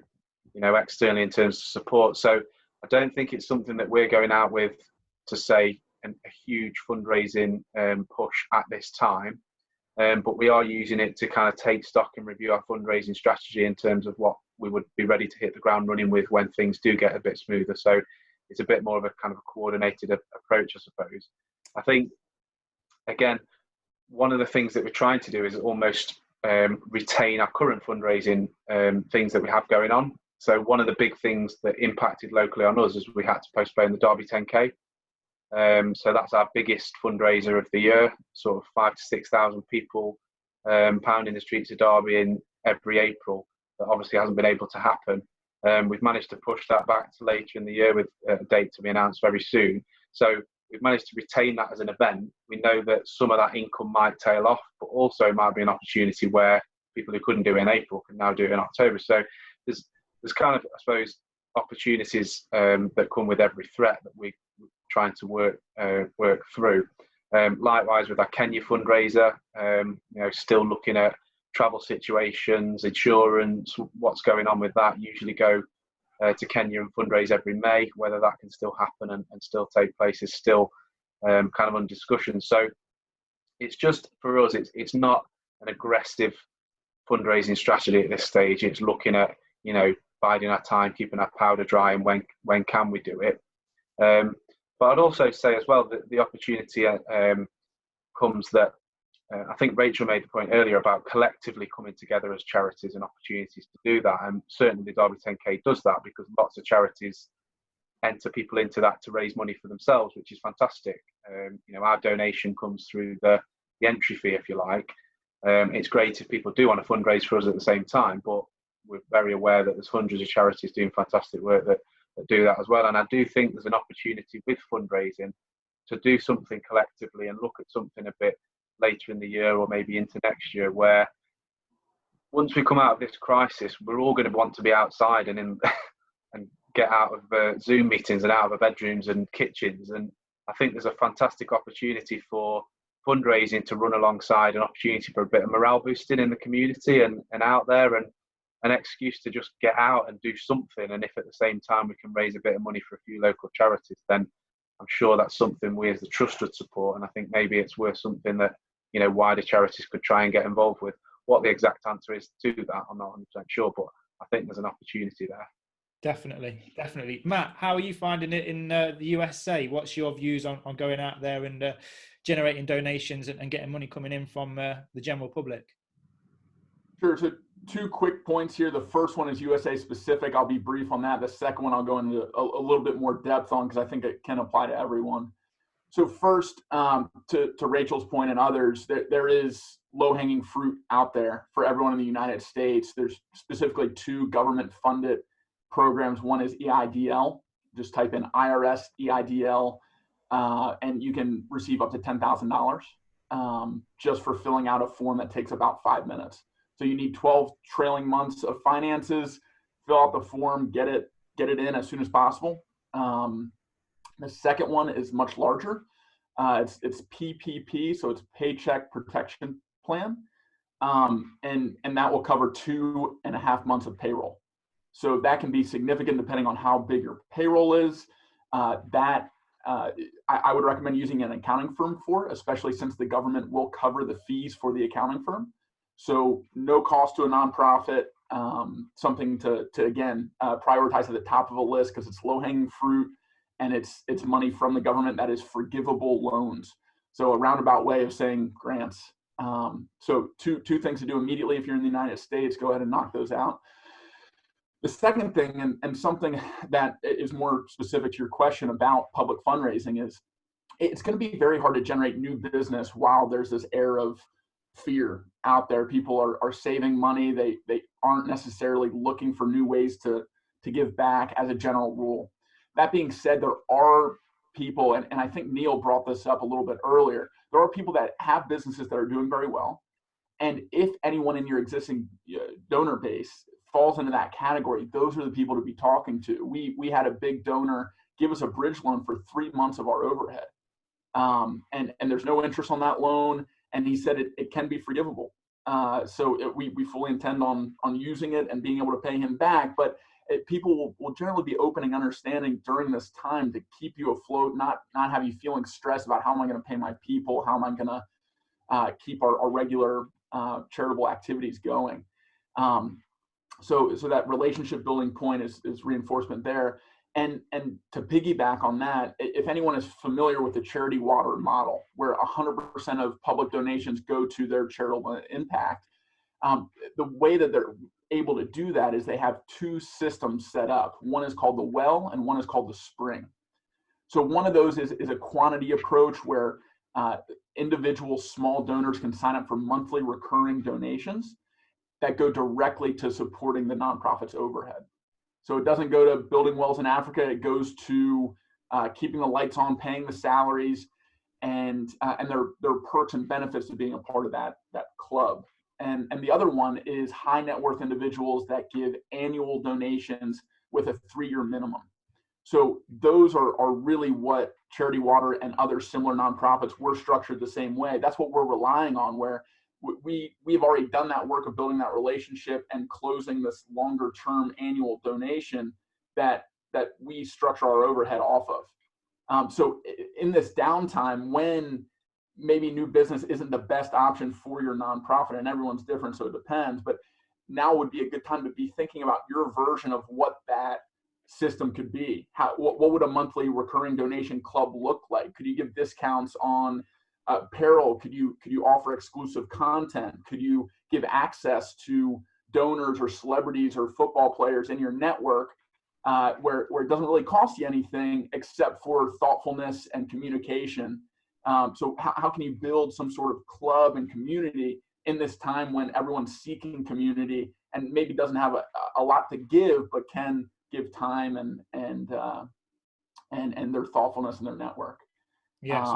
you know, externally in terms of support. So I don't think it's something that we're going out with to say a huge fundraising push at this time. But we are using it to kind of take stock and review our fundraising strategy in terms of what we would be ready to hit the ground running with when things do get a bit smoother. So it's a bit more of a kind of a coordinated approach, I suppose. I think, again, one of the things that we're trying to do is almost retain our current fundraising things that we have going on. So one of the big things that impacted locally on us is we had to postpone the Derby 10K. So that's our biggest fundraiser of the year, sort of 5,000 to 6,000 people pounding the streets of Derby in every April. That obviously hasn't been able to happen. We've managed to push that back to later in the year with a date to be announced very soon. So we've managed to retain that as an event. We know that some of that income might tail off, but also it might be an opportunity where people who couldn't do it in April can now do it in October. So there's kind of, I suppose, opportunities that come with every threat that we're trying to work through. Likewise with our Kenya fundraiser, you know, still looking at travel situations, insurance, what's going on with that. Usually go to Kenya and fundraise every May. Whether that can still happen and still take place is still kind of under discussion. So it's just, for us, it's not an aggressive fundraising strategy at this stage. It's looking at, you know, biding our time, keeping our powder dry, and when can we do it. But I'd also say as well that the opportunity comes that I think Rachel made the point earlier about collectively coming together as charities and opportunities to do that. And certainly the Derby 10K does that because lots of charities enter people into that to raise money for themselves, which is fantastic. You know, our donation comes through the entry fee, if you like. It's great if people do want to fundraise for us at the same time, but we're very aware that there's hundreds of charities doing fantastic work that do that as well. And I do think there's an opportunity with fundraising to do something collectively and look at something a bit later in the year or maybe into next year, where once we come out of this crisis, we're all going to want to be outside and in and get out of Zoom meetings and out of our bedrooms and kitchens. And I think there's a fantastic opportunity for fundraising to run alongside an opportunity for a bit of morale boosting in the community and out there, and an excuse to just get out and do something. And if at the same time we can raise a bit of money for a few local charities, then I'm sure that's something we as the Trust would support. And I think maybe it's worth something that, you know, wider charities could try and get involved with. What the exact answer is to that, I'm not 100% sure, but I think there's an opportunity there. Definitely. Matt, how are you finding it in the USA? What's your views on going out there and generating donations and getting money coming in from the general public? Sure. So 2 quick points here. The first one is USA specific. I'll be brief on that. The second one I'll go into a little bit more depth on because I think it can apply to everyone. So first, to Rachel's point and others, there is low-hanging fruit out there for everyone in the United States. There's specifically 2 government-funded programs. One is EIDL. Just type in IRS EIDL, and you can receive up to $10,000 just for filling out a form that takes about 5 minutes. So you need 12 trailing months of finances, fill out the form, get it in as soon as possible. The second one is much larger. It's PPP, so it's Paycheck Protection Plan, and that will cover 2.5 months of payroll. So that can be significant depending on how big your payroll is. I would recommend using an accounting firm for, especially since the government will cover the fees for the accounting firm. So no cost to a nonprofit, something to again, prioritize at the top of a list because it's low-hanging fruit and it's money from the government that is forgivable loans. So a roundabout way of saying grants. So two things to do immediately if you're in the United States, go ahead and knock those out. The second thing, and something that is more specific to your question about public fundraising, is it's going to be very hard to generate new business while there's this air of fear out there. People are saving money. They aren't necessarily looking for new ways to give back as a general rule. That being said, there are people, and I think Neale brought this up a little bit earlier, there are people that have businesses that are doing very well. And if anyone in your existing donor base falls into that category, those are the people to be talking to. We had a big donor give us a bridge loan for 3 months of our overhead. And there's no interest on that loan. And he said it can be forgivable. So we fully intend on using it and being able to pay him back. But people will generally be open and understanding during this time to keep you afloat, not have you feeling stressed about how am I going to pay my people, how am I going to keep our regular charitable activities going. So that relationship building point is reinforcement there. And to piggyback on that, if anyone is familiar with the charity water model, where 100% of public donations go to their charitable impact, the way that they're able to do that is they have two systems set up. One is called the well and one is called the spring. So one of those is a quantity approach where individual small donors can sign up for monthly recurring donations that go directly to supporting the nonprofit's overhead. So it doesn't go to building wells in Africa. It goes to keeping the lights on, paying the salaries, and there are perks and benefits to being a part of that club. And the other one is high net worth individuals that give annual donations with a 3-year minimum. So those are really what Charity Water and other similar nonprofits were structured the same way. That's what we're relying on, where we've already done that work of building that relationship and closing this longer term annual donation that we structure our overhead off of. So in this downtime, when maybe new business isn't the best option for your nonprofit, and everyone's different, so it depends, but now would be a good time to be thinking about your version of what that system could be. What would a monthly recurring donation club look like? Could you give discounts on apparel? Could you offer exclusive content? Could you give access to donors or celebrities or football players in your network where it doesn't really cost you anything except for thoughtfulness and communication? So how can you build some sort of club and community in this time when everyone's seeking community and maybe doesn't have a lot to give, but can give time and their thoughtfulness in their network? Yes.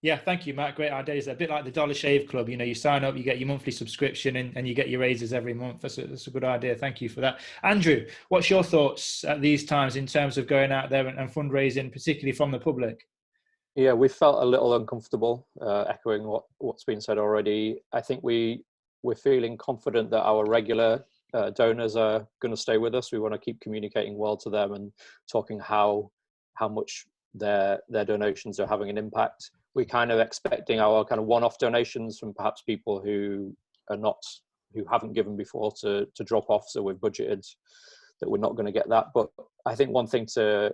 Yeah, thank you, Matt. Great ideas. A bit like the Dollar Shave Club. You sign up, you get your monthly subscription, and you get your raises every month. That's a good idea. Thank you for that. Andrew, what's your thoughts at these times in terms of going out there and fundraising, particularly from the public? Yeah, we felt a little uncomfortable, echoing what's been said already. I think we're feeling confident that our regular donors are going to stay with us. We want to keep communicating well to them and talking how much their donations are having an impact. We're kind of expecting our kind of one-off donations from perhaps people who haven't given before to drop off. So we've budgeted that we're not going to get that. But I think one thing to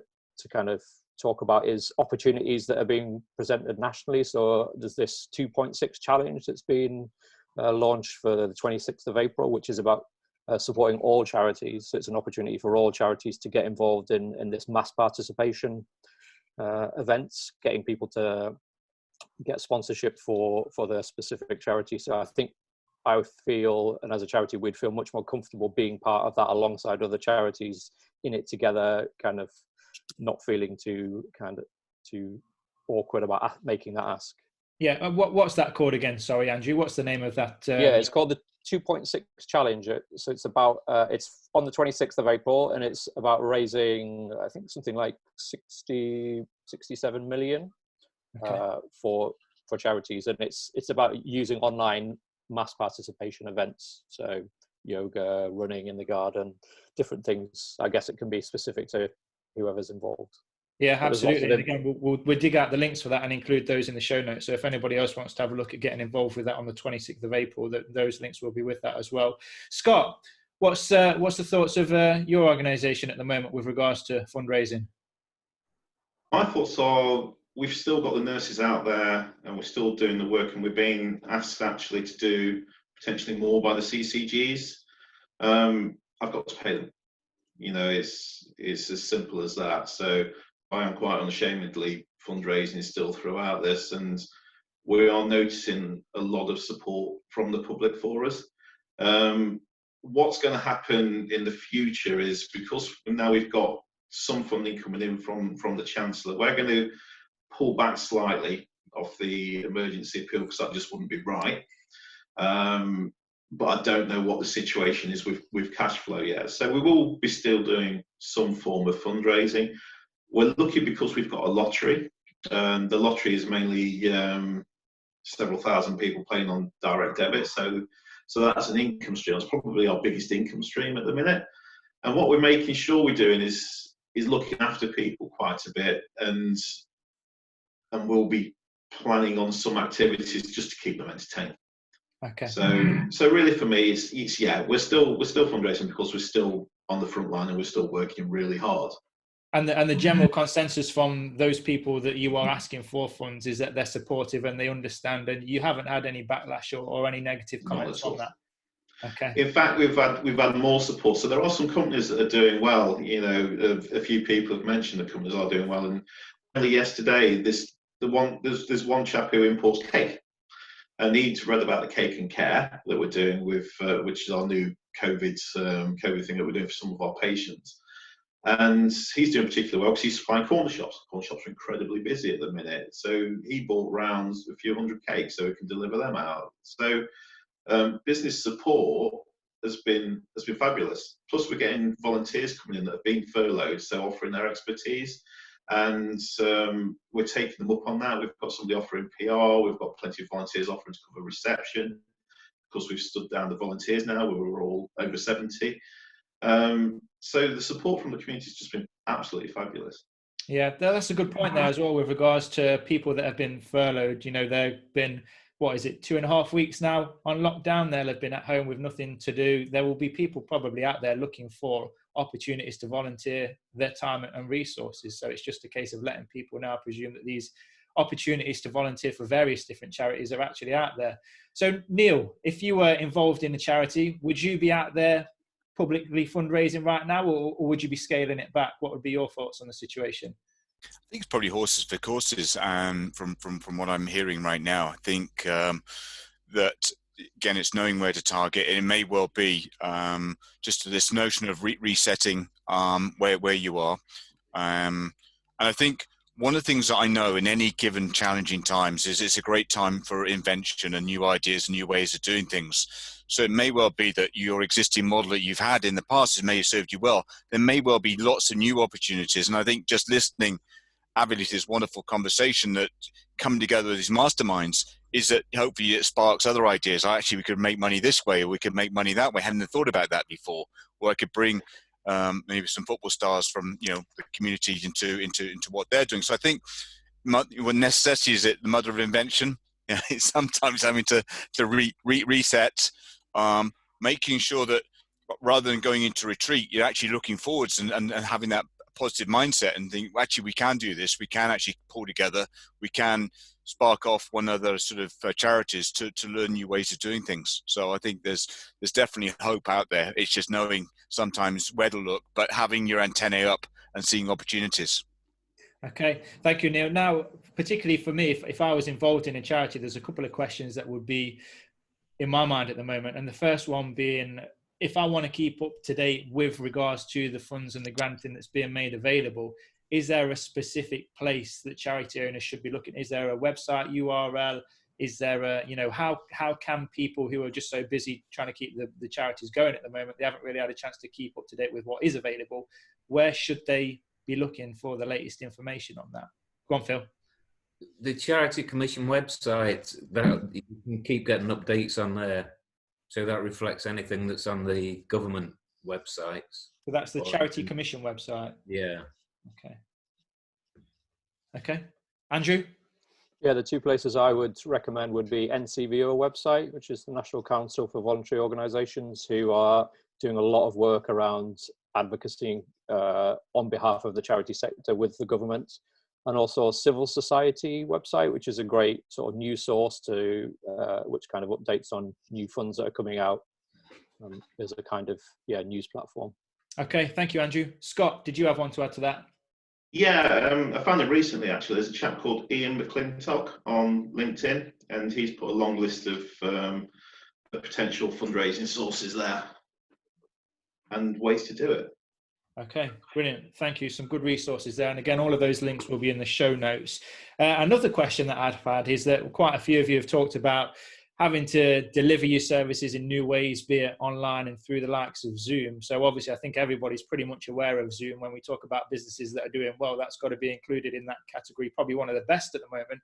kind of talk about is opportunities that are being presented nationally. So there's this 2.6 challenge that's been launched for the 26th of April, which is about supporting all charities. So it's an opportunity for all charities to get involved in this mass participation events, getting people to get sponsorship for their specific charity. So I feel, and as a charity, we'd feel much more comfortable being part of that alongside other charities in it together, kind of not feeling too awkward about making that ask. Yeah, what's that called again? Sorry, Andrew. What's the name of that? Yeah, it's called 2.6 challenge. So it's about, it's on the 26th of April, and it's about raising, I think, something like 67 million for charities. And it's about using online mass participation events. So yoga, running in the garden, different things. I guess it can be specific to whoever's involved. Yeah, absolutely. And again, we'll dig out the links for that and include those in the show notes. So if anybody else wants to have a look at getting involved with that on the 26th of April, those links will be with that as well. Scott, what's the thoughts of your organisation at the moment with regards to fundraising? My thoughts are, we've still got the nurses out there and we're still doing the work, and we're being asked actually to do potentially more by the CCGs. I've got to pay them. It's as simple as that. So I am quite unashamedly fundraising still throughout this, and we are noticing a lot of support from the public for us. What's going to happen in the future is, because now we've got some funding coming in from the Chancellor, we're going to pull back slightly off the emergency appeal, because that just wouldn't be right. But I don't know what the situation is with cash flow yet. So we will be still doing some form of fundraising. We're lucky because we've got a lottery, and the lottery is mainly several thousand people playing on direct debit. So that's an income stream. It's probably our biggest income stream at the minute. And what we're making sure we're doing is looking after people quite a bit, and we'll be planning on some activities just to keep them entertained. Okay. So really for me, it's yeah, we're still fundraising because we're still on the front line and we're still working really hard. And the general consensus from those people that you are asking for funds is that they're supportive and they understand, and you haven't had any backlash or any negative comments on that. Okay. In fact, we've had more support. So there are some companies that are doing well. A few people have mentioned the companies are doing well. And only yesterday, there's one chap who imports cake, and he's read about the Cake and Care that we're doing with, which is our new COVID thing that we're doing for some of our patients. And he's doing particularly well because he's supplying corner shops. Corner shops are incredibly busy at the minute. So he bought rounds a few hundred cakes so he can deliver them out. So business support has been fabulous. Plus we're getting volunteers coming in that have been furloughed, so offering their expertise. And we're taking them up on that. We've got somebody offering PR. We've got plenty of volunteers offering to cover reception, because we've stood down the volunteers now. We're all over 70. So the support from the community has just been absolutely fabulous. Yeah, that's a good point there as well with regards to people that have been furloughed. They've been, 2.5 weeks now on lockdown. They'll have been at home with nothing to do. There will be people probably out there looking for opportunities to volunteer their time and resources. So it's just a case of letting people know, I presume, that these opportunities to volunteer for various different charities are actually out there. So Neale, if you were involved in a charity, would you be out there publicly fundraising right now, or would you be scaling it back? What would be your thoughts on the situation? I think it's probably horses for courses. From what I'm hearing right now, I think that again, it's knowing where to target. It may well be just this notion of resetting where you are, and I think one of the things that I know in any given challenging times is it's a great time for invention and new ideas and new ways of doing things. So it may well be that your existing model that you've had in the past may have served you well. There may well be lots of new opportunities. And I think just listening avidly to this wonderful conversation that come together with these masterminds is that hopefully it sparks other ideas. Actually, we could make money this way, or we could make money that way. I hadn't thought about that before. Or I could bring maybe some football stars from the community into what they're doing. So I think when necessity is the mother of invention. It's sometimes having to reset, making sure that rather than going into retreat, you're actually looking forwards and having that positive mindset and think, actually, we can do this. We can actually pull together. We can spark off one other sort of charities to learn new ways of doing things. So I think there's definitely hope out there. It's just knowing sometimes where to look, but having your antennae up and seeing opportunities. Okay, thank you, Neale. Now, particularly for me, if I was involved in a charity, there's a couple of questions that would be in my mind at the moment. And the first one being, if I want to keep up to date with regards to the funds and the granting that's being made available, is there a specific place that charity owners should be looking? Is there a website URL? Is there a, how can people who are just so busy trying to keep the charities going at the moment, they haven't really had a chance to keep up to date with what is available? Where should they be looking for the latest information on that? Go on, Phil. The Charity Commission website, that you can keep getting updates on there. So that reflects anything that's on the government websites. So that's the Charity Commission website? Yeah. Okay. Andrew? Yeah, the two places I would recommend would be NCVO website, which is the National Council for Voluntary Organisations, who are doing a lot of work around advocacy on behalf of the charity sector with the government, and also a civil society website, which is a great sort of news source to which kind of updates on new funds that are coming out as a kind of news platform. Okay, thank you, Andrew. Scott, did you have one to add to that? Yeah, I found it recently, actually. There's a chap called Ian McClintock on LinkedIn, and he's put a long list of the potential fundraising sources there and ways to do it. Okay, brilliant. Thank you. Some good resources there. And again, all of those links will be in the show notes. Another question that I've had is that quite a few of you have talked about having to deliver your services in new ways, be it online and through the likes of Zoom. So obviously, I think everybody's pretty much aware of Zoom. When we talk about businesses that are doing well, that's got to be included in that category, probably one of the best at the moment.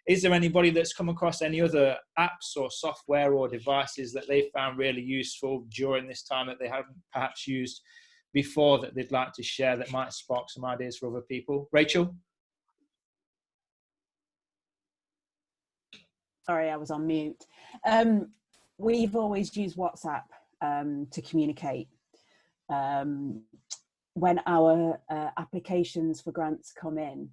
Is there anybody that's come across any other apps or software or devices that they found really useful during this time that they haven't perhaps used before that they'd like to share that might spark some ideas for other people? Rachel? Sorry, I was on mute. We've always used WhatsApp to communicate. When our applications for grants come in,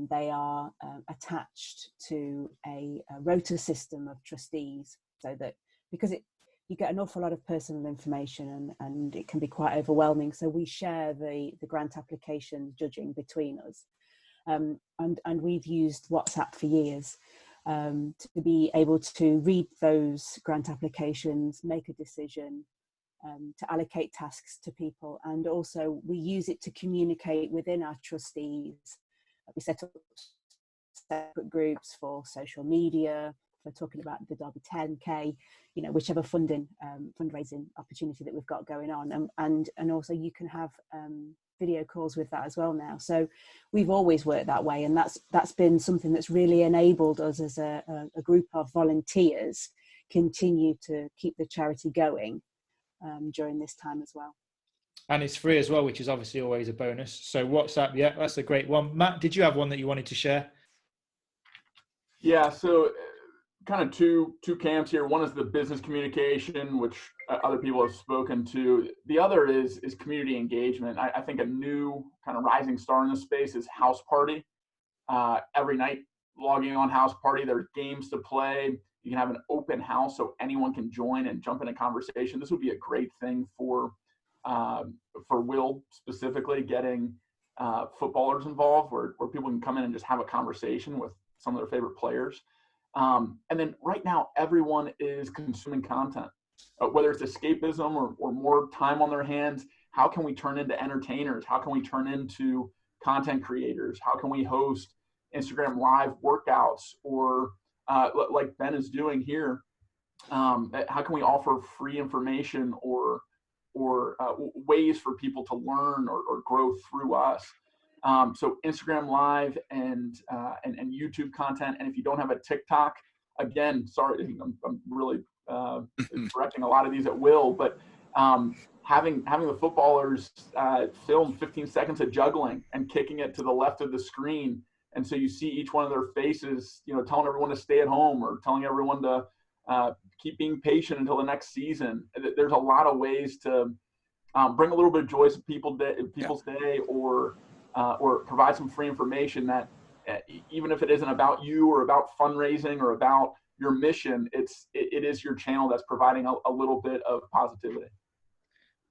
they are attached to a rota system of trustees, so that because you get an awful lot of personal information and it can be quite overwhelming. So we share the grant application judging between us. And we've used WhatsApp for years to be able to read those grant applications, make a decision, to allocate tasks to people. And also we use it to communicate within our trustees. We set up separate groups for social media, for talking about the Derby 10K, whichever fundraising opportunity that we've got going on. And also you can have video calls with that as well now. So we've always worked that way, and that's been something that's really enabled us as a group of volunteers continue to keep the charity going during this time as well. And it's free as well, which is obviously always a bonus. So WhatsApp, yeah, that's a great one. Matt, did you have one that you wanted to share? Yeah, so kind of two camps here. One is the business communication, which other people have spoken to. The other is community engagement. I think a new kind of rising star in this space is House Party. Every night, logging on House Party, there's games to play. You can have an open house so anyone can join and jump in a conversation. This would be a great thing for Will specifically, getting footballers involved, where people can come in and just have a conversation with some of their favorite players. And then right now, everyone is consuming content, whether it's escapism or more time on their hands. How can we turn into entertainers? How can we turn into content creators? How can we host Instagram live workouts, or like Ben is doing here? How can we offer free information or ways for people to learn or grow through us? So Instagram Live and YouTube content. And if you don't have a TikTok, again, sorry, I'm really directing a lot of these at Will, but having the footballers film 15 seconds of juggling and kicking it to the left of the screen. And so you see each one of their faces, telling everyone to stay at home or telling everyone to keep being patient until the next season. There's a lot of ways to bring a little bit of joy to people's day, or provide some free information that even if it isn't about you or about fundraising or about your mission, it is your channel that's providing a little bit of positivity.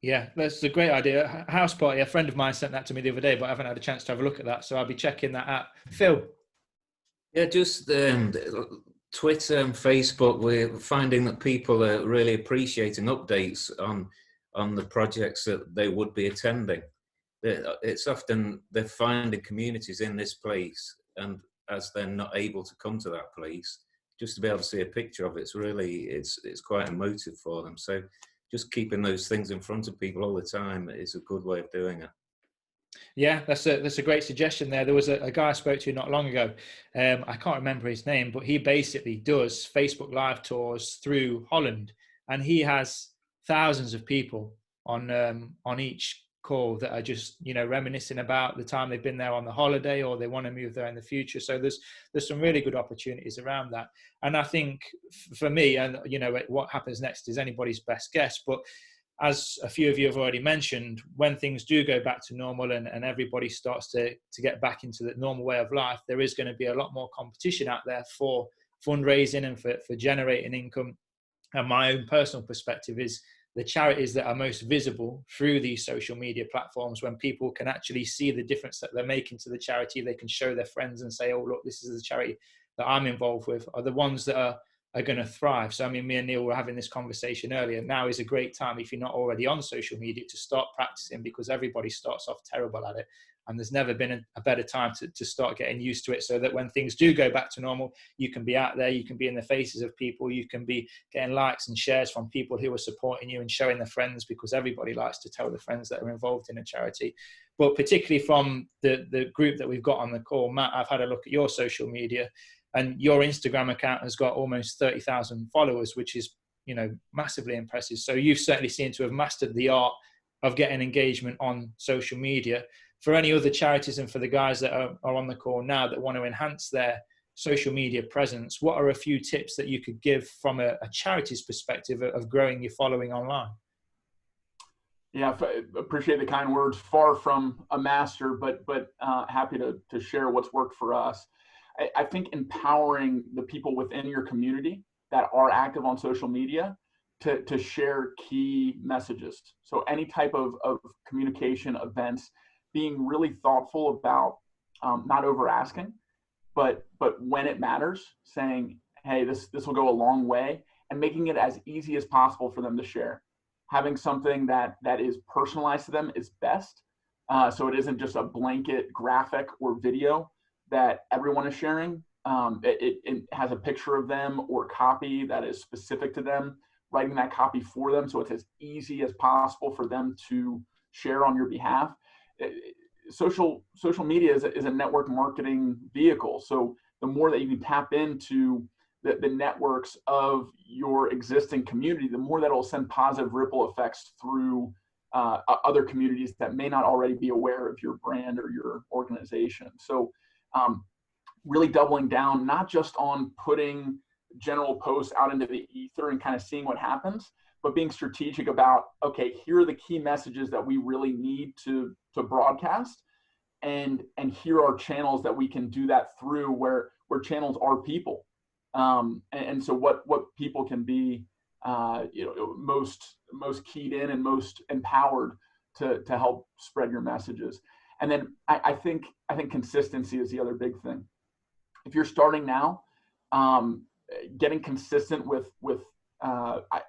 Yeah, that's a great idea. House Party, a friend of mine sent that to me the other day, but I haven't had a chance to have a look at that, so I'll be checking that out. Phil? Yeah, just Twitter and Facebook, we're finding that people are really appreciating updates on the projects that they would be attending. It's often they're finding communities in this place, and as they're not able to come to that place, just to be able to see a picture of it's really, it's quite emotive for them. So just keeping those things in front of people all the time is a good way of doing it. Yeah, that's a great suggestion there. There was a guy I spoke to not long ago. I can't remember his name, but he basically does Facebook Live tours through Holland, and he has thousands of people on each call that are just, you know, reminiscing about the time they've been there on the holiday, or they want to move there in the future. So there's some really good opportunities around that. And I think for me, and you know, what happens next is anybody's best guess, but as a few of you have already mentioned, when things do go back to normal and everybody starts to get back into the normal way of life, there is going to be a lot more competition out there for fundraising and for generating income. And my own personal perspective is the charities that are most visible through these social media platforms, when people can actually see the difference that they're making to the charity, they can show their friends and say, oh, look, this is the charity that I'm involved with, are the ones that are going to thrive. So I mean, me and Neil were having this conversation earlier. Now is a great time, if you're not already on social media, to start practicing, because everybody starts off terrible at it, and there's never been a better time to start getting used to it, so that when things do go back to normal, you can be out there, you can be in the faces of people, you can be getting likes and shares from people who are supporting you and showing their friends, because everybody likes to tell the friends that are involved in a charity. But particularly from the group that we've got on the call, Matt, I've had a look at your social media, and your Instagram account has got almost 30,000 followers, which is, you know, massively impressive. So you've certainly seemed to have mastered the art of getting engagement on social media. For any other charities and for the guys that are on the call now that want to enhance their social media presence, what are a few tips that you could give from a charity's perspective of growing your following online? Yeah, appreciate the kind words. Far from a master, but happy to share what's worked for us. I think empowering the people within your community that are active on social media to share key messages. So any type of communication events, being really thoughtful about not over asking, but when it matters, saying, hey, this will go a long way, and making it as easy as possible for them to share. Having something that is personalized to them is best. So it isn't just a blanket graphic or video that everyone is sharing. It has a picture of them or copy that is specific to them, writing that copy for them so it's as easy as possible for them to share on your behalf. Social media is a network marketing vehicle. So the more that you can tap into the networks of your existing community, the more that will send positive ripple effects through other communities that may not already be aware of your brand or your organization. So really doubling down, not just on putting general posts out into the ether and kind of seeing what happens, but being strategic about, okay, here are the key messages that we really need to broadcast, and here are channels that we can do that through, where channels are people, and so what people can be most keyed in and most empowered to help spread your messages. And then I think consistency is the other big thing. If you're starting now, getting consistent with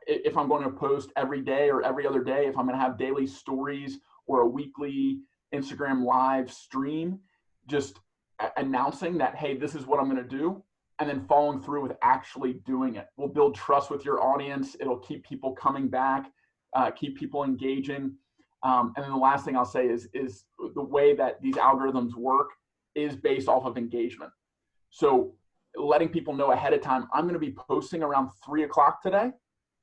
if I'm going to post every day or every other day, if I'm going to have daily stories or a weekly Instagram live stream, just announcing that, hey, this is what I'm going to do, and then following through with actually doing it will build trust with your audience. It'll keep people coming back, keep people engaging. And then the last thing I'll say is the way that these algorithms work is based off of engagement. So letting people know ahead of time, I'm going to be posting around 3 o'clock today,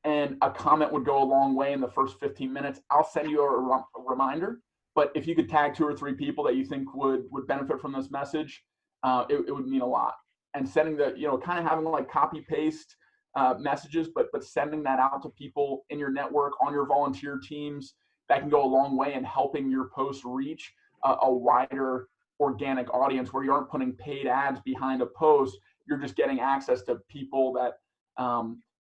and a comment would go a long way in the first 15 minutes. I'll send you a reminder, but if you could tag 2 or 3 people that you think would benefit from this message, it would mean a lot. And sending kind of having like copy paste messages, but sending that out to people in your network, on your volunteer teams, that can go a long way in helping your post reach a wider organic audience, where you aren't putting paid ads behind a post. You're just getting access to people that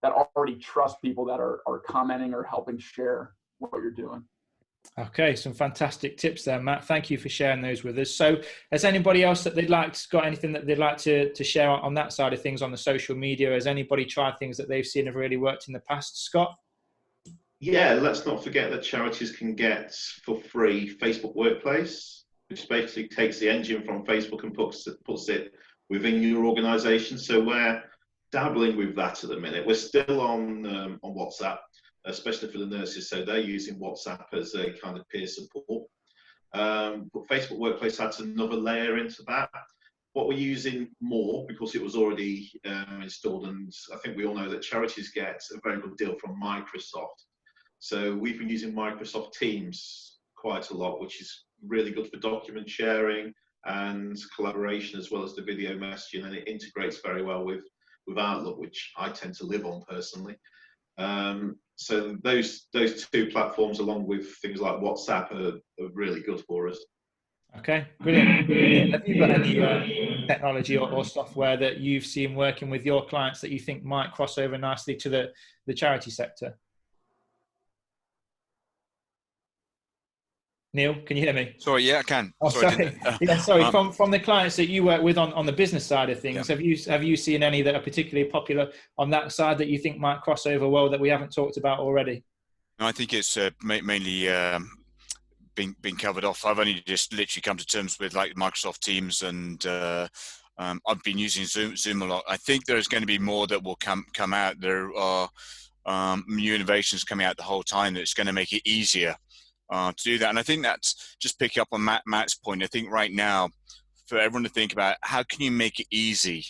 already trust people that are commenting or helping share what you're doing. Okay, some fantastic tips there, Matt. Thank you for sharing those with us. So has anybody else that got anything that they'd like to share on that side of things on the social media? Has anybody tried things that they've seen have really worked in the past, Scott? Yeah, let's not forget that charities can get for free Facebook Workplace, which basically takes the engine from Facebook and puts it within your organization. So where dabbling with that at the minute. We're still on WhatsApp, especially for the nurses, so they're using WhatsApp as a kind of peer support. But Facebook Workplace adds another layer into that. What we're using more, because it was already installed, and I think we all know that Charities get a very good deal from Microsoft. So we've been using Microsoft Teams quite a lot, which is really good for document sharing and collaboration, as well as the video messaging, and it integrates very well with Outlook, which I tend to live on personally. So those two platforms, along with things like WhatsApp, are really good for us. Okay, brilliant. Have you got any technology or software that you've seen working with your clients that you think might cross over nicely to the charity sector? Neil, can you hear me? Sorry, yeah, I can. Oh, sorry. Sorry. From the clients that you work with on the business side of things, have you seen any that are particularly popular on that side that you think might cross over well that we haven't talked about already? No, I think it's mainly been covered off. I've only just literally come to terms with like Microsoft Teams, and I've been using Zoom a lot. I think there's going to be more that will come out. There are new innovations coming out the whole time that's going to make it easier to do that. And I think that's just picking up on Matt's point. I think right now, for everyone to think about, how can you make it easy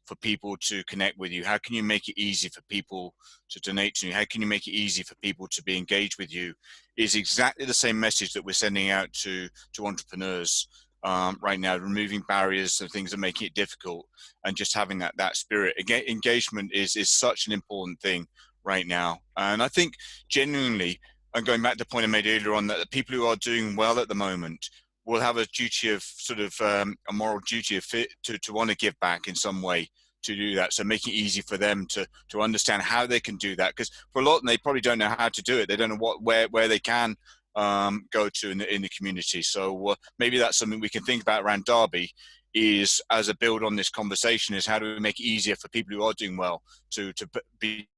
for people to connect with you? How can you make it easy for people to donate to you? How can you make it easy for people to be engaged with you? Is exactly the same message that we're sending out to entrepreneurs right now, removing barriers and things that make it difficult, and just having that spirit. Again, engagement is such an important thing right now. And I think genuinely, and going back to the point I made earlier on, that the people who are doing well at the moment will have a duty of sort of a moral duty of to want to give back in some way to do that. So making it easy for them to understand how they can do that, because for a lot of them, they probably don't know how to do it. They don't know where they can go to in the community. So maybe that's something we can think about around Derby, is as a build on this conversation, is how do we make it easier for people who are doing well to be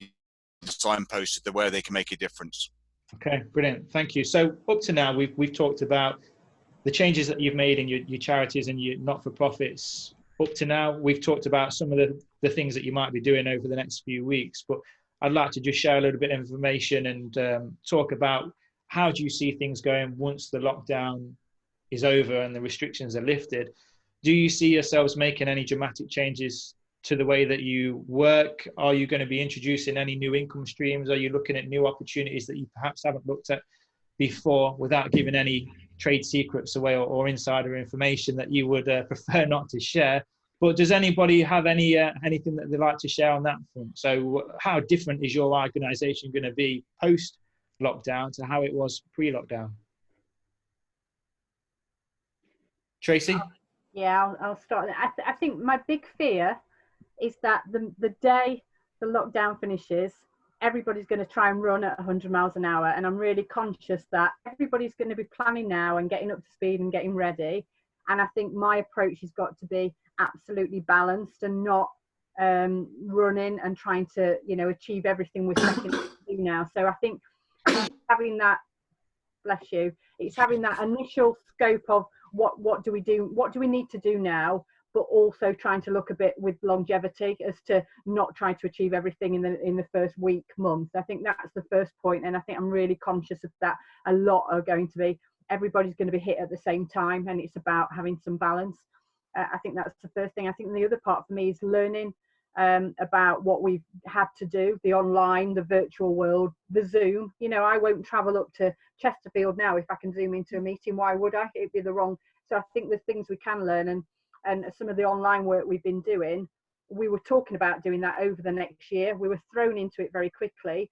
signposted to where they can make a difference. Okay, brilliant. Thank you. So up to now, we've talked about the changes that you've made in your charities and your not-for-profits. Up to now, we've talked about some of the things that you might be doing over the next few weeks, but I'd like to just share a little bit of information and talk about how do you see things going once the lockdown is over and the restrictions are lifted. Do you see yourselves making any dramatic changes to the way that you work? Are you going to be introducing any new income streams? Are you looking at new opportunities that you perhaps haven't looked at before, without giving any trade secrets away or insider information that you would prefer not to share? But does anybody have anything that they'd like to share on that front? So how different is your organisation going to be post-lockdown to how it was pre-lockdown? Tracy? Yeah, I'll start. I think my big fear is that the day the lockdown finishes, everybody's going to try and run at 100 miles an hour. And I'm really conscious that everybody's going to be planning now and getting up to speed and getting ready. And I think my approach has got to be absolutely balanced and not running and trying to, achieve everything we're setting to do now. So I think having that, bless you, it's having that initial scope of what do we do? What do we need to do now? But also trying to look a bit with longevity as to not trying to achieve everything in the first week, month. I think that's the first point, and I think I'm really conscious of that. A lot are going to be, everybody's going to be hit at the same time, and it's about having some balance. I think that's the first thing. I think the other part for me is learning about what we've had to do, the online, the virtual world, the Zoom. I won't travel up to Chesterfield now if I can Zoom into a meeting. Why would I? It'd be the wrong. So I think there's things we can learn, and some of the online work we've been doing, we were talking about doing that over the next year. We were thrown into it very quickly.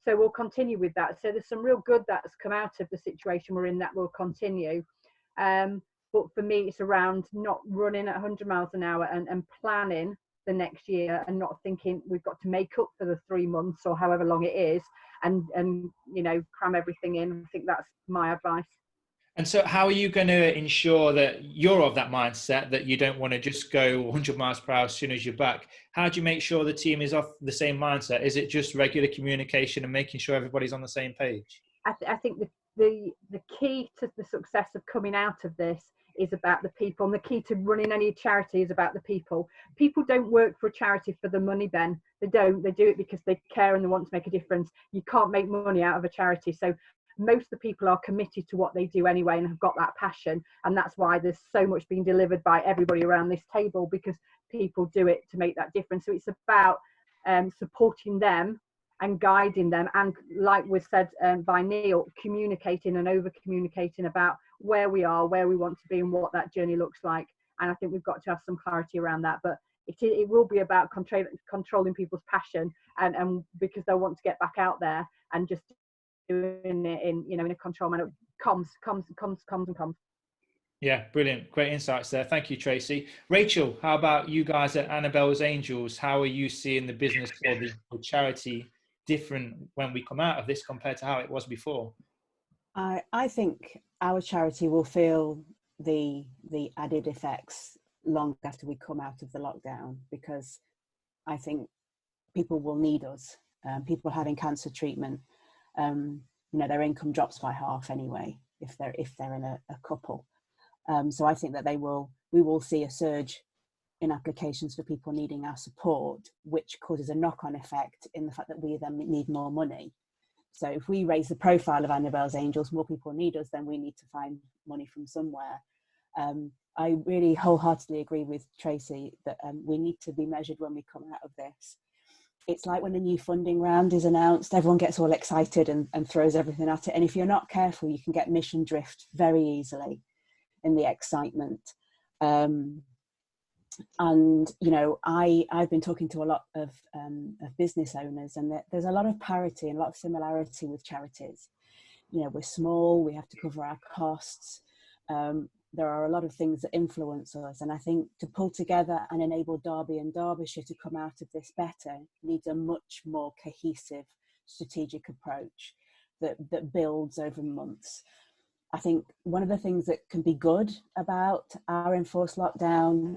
So we'll continue with that. So there's some real good that's come out of the situation we're in that will continue. But for me, it's around not running at 100 miles an hour and planning the next year, and not thinking we've got to make up for the 3 months or however long it is and cram everything in. I think that's my advice. And so how are you going to ensure that you're of that mindset, that you don't want to just go 100 miles per hour as soon as you're back? How do you make sure the team is of the same mindset? Is it just regular communication and making sure everybody's on the same page? I think the key to the success of coming out of this is about the people, and the key to running any charity is about the people. People don't work for a charity for the money, Ben. They don't. They do it because they care and they want to make a difference. You can't make money out of a charity. So most of the people are committed to what they do anyway and have got that passion, and that's why there's so much being delivered by everybody around this table, because people do it to make that difference. So it's about supporting them and guiding them, and like was said by Neale, communicating and over communicating about where we are, where we want to be, and what that journey looks like. And I think we've got to have some clarity around that, but it will be about controlling people's passion, and because they'll want to get back out there and just doing it in, you know, in a control manner. Comms. Yeah, brilliant. Great insights there. Thank you, Tracy. Rachel, how about you guys at Annabelle's Angels? How are you seeing the business or the charity different when we come out of this compared to how it was before? I think our charity will feel the added effects long after we come out of the lockdown, because I think people will need us. People having cancer treatment, you know, their income drops by half anyway if they're in a couple. So I think that we will see a surge in applications for people needing our support, which causes a knock-on effect in the fact that we then need more money. So if we raise the profile of Annabelle's Angels, more people need us, then we need to find money from somewhere. I really wholeheartedly agree with Tracy that we need to be measured when we come out of this. It's like when a new funding round is announced, everyone gets all excited and throws everything at it. And if you're not careful, you can get mission drift very easily in the excitement. And, you know, I've been talking to a lot of business owners, and there's a lot of parity and a lot of similarity with charities. You know, we're small, we have to cover our costs. There are a lot of things that influence us. And I think to pull together and enable Derby and Derbyshire to come out of this better needs a much more cohesive strategic approach that builds over months. I think one of the things that can be good about our enforced lockdown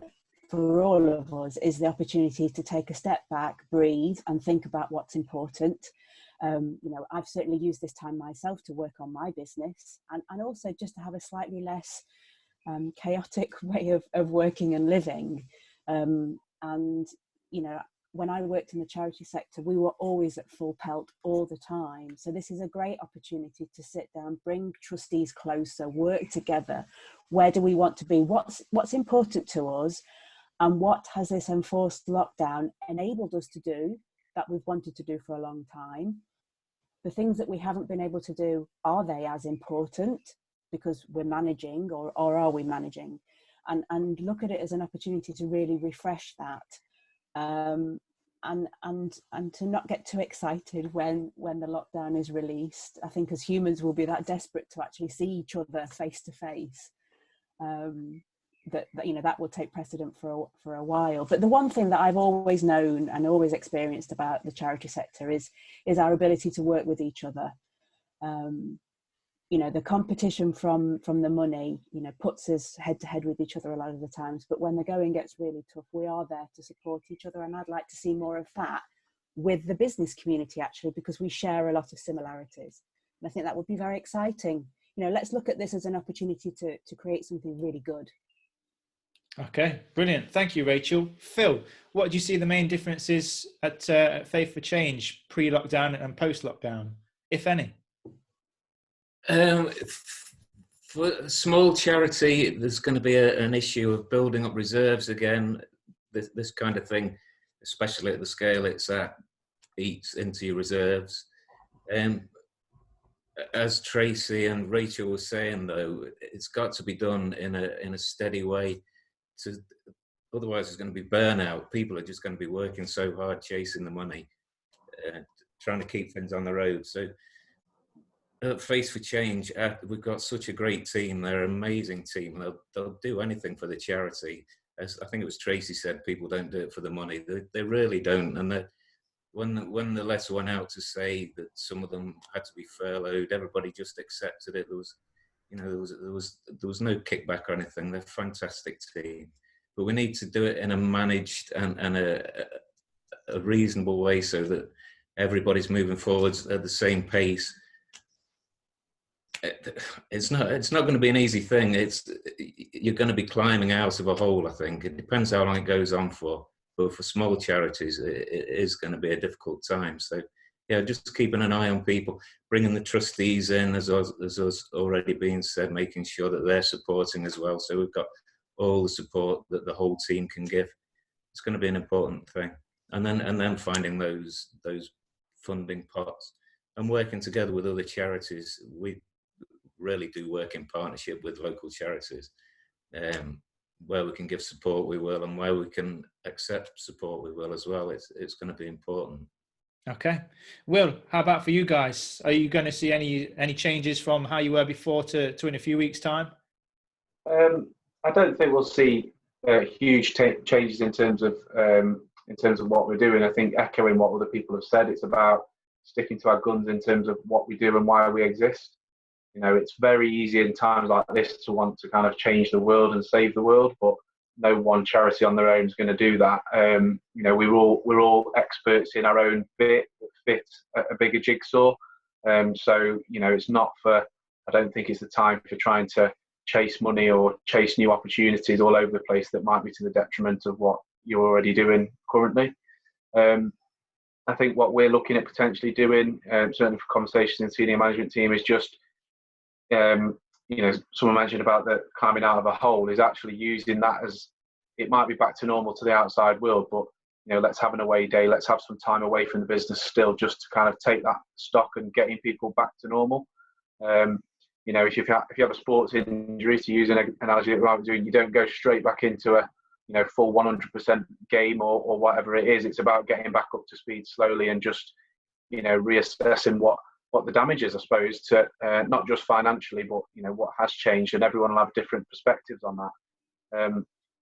for all of us is the opportunity to take a step back, breathe, and think about what's important. You know, I've certainly used this time myself to work on my business, and also just to have a slightly less chaotic way of working and living. And, you know, when I worked in the charity sector, we were always at full pelt all the time. So this is a great opportunity to sit down, bring trustees closer, work together. Where do we want to be? What's important to us? And what has this enforced lockdown enabled us to do that we've wanted to do for a long time? The things that we haven't been able to do, are they as important because we're managing, or are we managing? And look at it as an opportunity to really refresh that. And to not get too excited when the lockdown is released. I think as humans we'll be that desperate to actually see each other face to face. That you know, that will take precedent for a while. But the one thing that I've always known and always experienced about the charity sector is our ability to work with each other. You know, the competition from the money, you know, puts us head to head with each other a lot of the times. But when the going gets really tough, we are there to support each other. And I'd like to see more of that with the business community, actually, because we share a lot of similarities. And I think that would be very exciting. You know, let's look at this as an opportunity to create something really good. Okay, brilliant. Thank you, Rachel. Phil, what do you see the main differences at Faith for Change pre-lockdown and post-lockdown, if any? For a small charity, there's going to be an issue of building up reserves again. This kind of thing, especially at the scale it's at, eats into your reserves. As Tracy and Rachel were saying, though, it's got to be done in a steady way. Otherwise, there's going to be burnout. People are just going to be working so hard, chasing the money, trying to keep things on the road. So, at Face for Change, we've got such a great team. They're an amazing team. They'll do anything for the charity. As I think it was Tracy said, people don't do it for the money. They really don't. And when the letter went out to say that some of them had to be furloughed, everybody just accepted it. There was, you know, there was no kickback or anything. They're a fantastic team, but we need to do it in a managed and a reasonable way so that everybody's moving forwards at the same pace. it's not going to be an easy thing. You're going to be climbing out of a hole, I think. It depends how long it goes on for. But for small charities, it is going to be a difficult time. So, yeah, just keeping an eye on people, bringing the trustees in, as has already been said, making sure that they're supporting as well. So we've got all the support that the whole team can give. It's going to be an important thing. And then finding those funding pots and working together with other charities. We really do work in partnership with local charities. Where we can give support, we will, and where we can accept support, we will as well. It's going to be important. Okay. Will, how about for you guys? Are you going to see any changes from how you were before to in a few weeks' time? I don't think we'll see huge changes in terms of what we're doing. I think, echoing what other people have said, it's about sticking to our guns in terms of what we do and why we exist. You know, it's very easy in times like this to want to kind of change the world and save the world, but no one charity on their own is going to do that. You know, we're all experts in our own bit that fits a bigger jigsaw. So, you know, it's not for, I don't think it's the time for trying to chase money or chase new opportunities all over the place that might be to the detriment of what you're already doing currently. I think what we're looking at potentially doing, certainly for conversations in the senior management team, is just, you know, someone mentioned about the climbing out of a hole, is actually using that as, it might be back to normal to the outside world, but, you know, let's have an away day, let's have some time away from the business still, just to kind of take that stock and getting people back to normal. You know, if you have a sports injury, to use an analogy that we're doing, you don't go straight back into a, you know, full 100% game or whatever it is. It's about getting back up to speed slowly and just, you know, reassessing what the damage is, I suppose, to not just financially, but, you know, what has changed, and everyone will have different perspectives on that.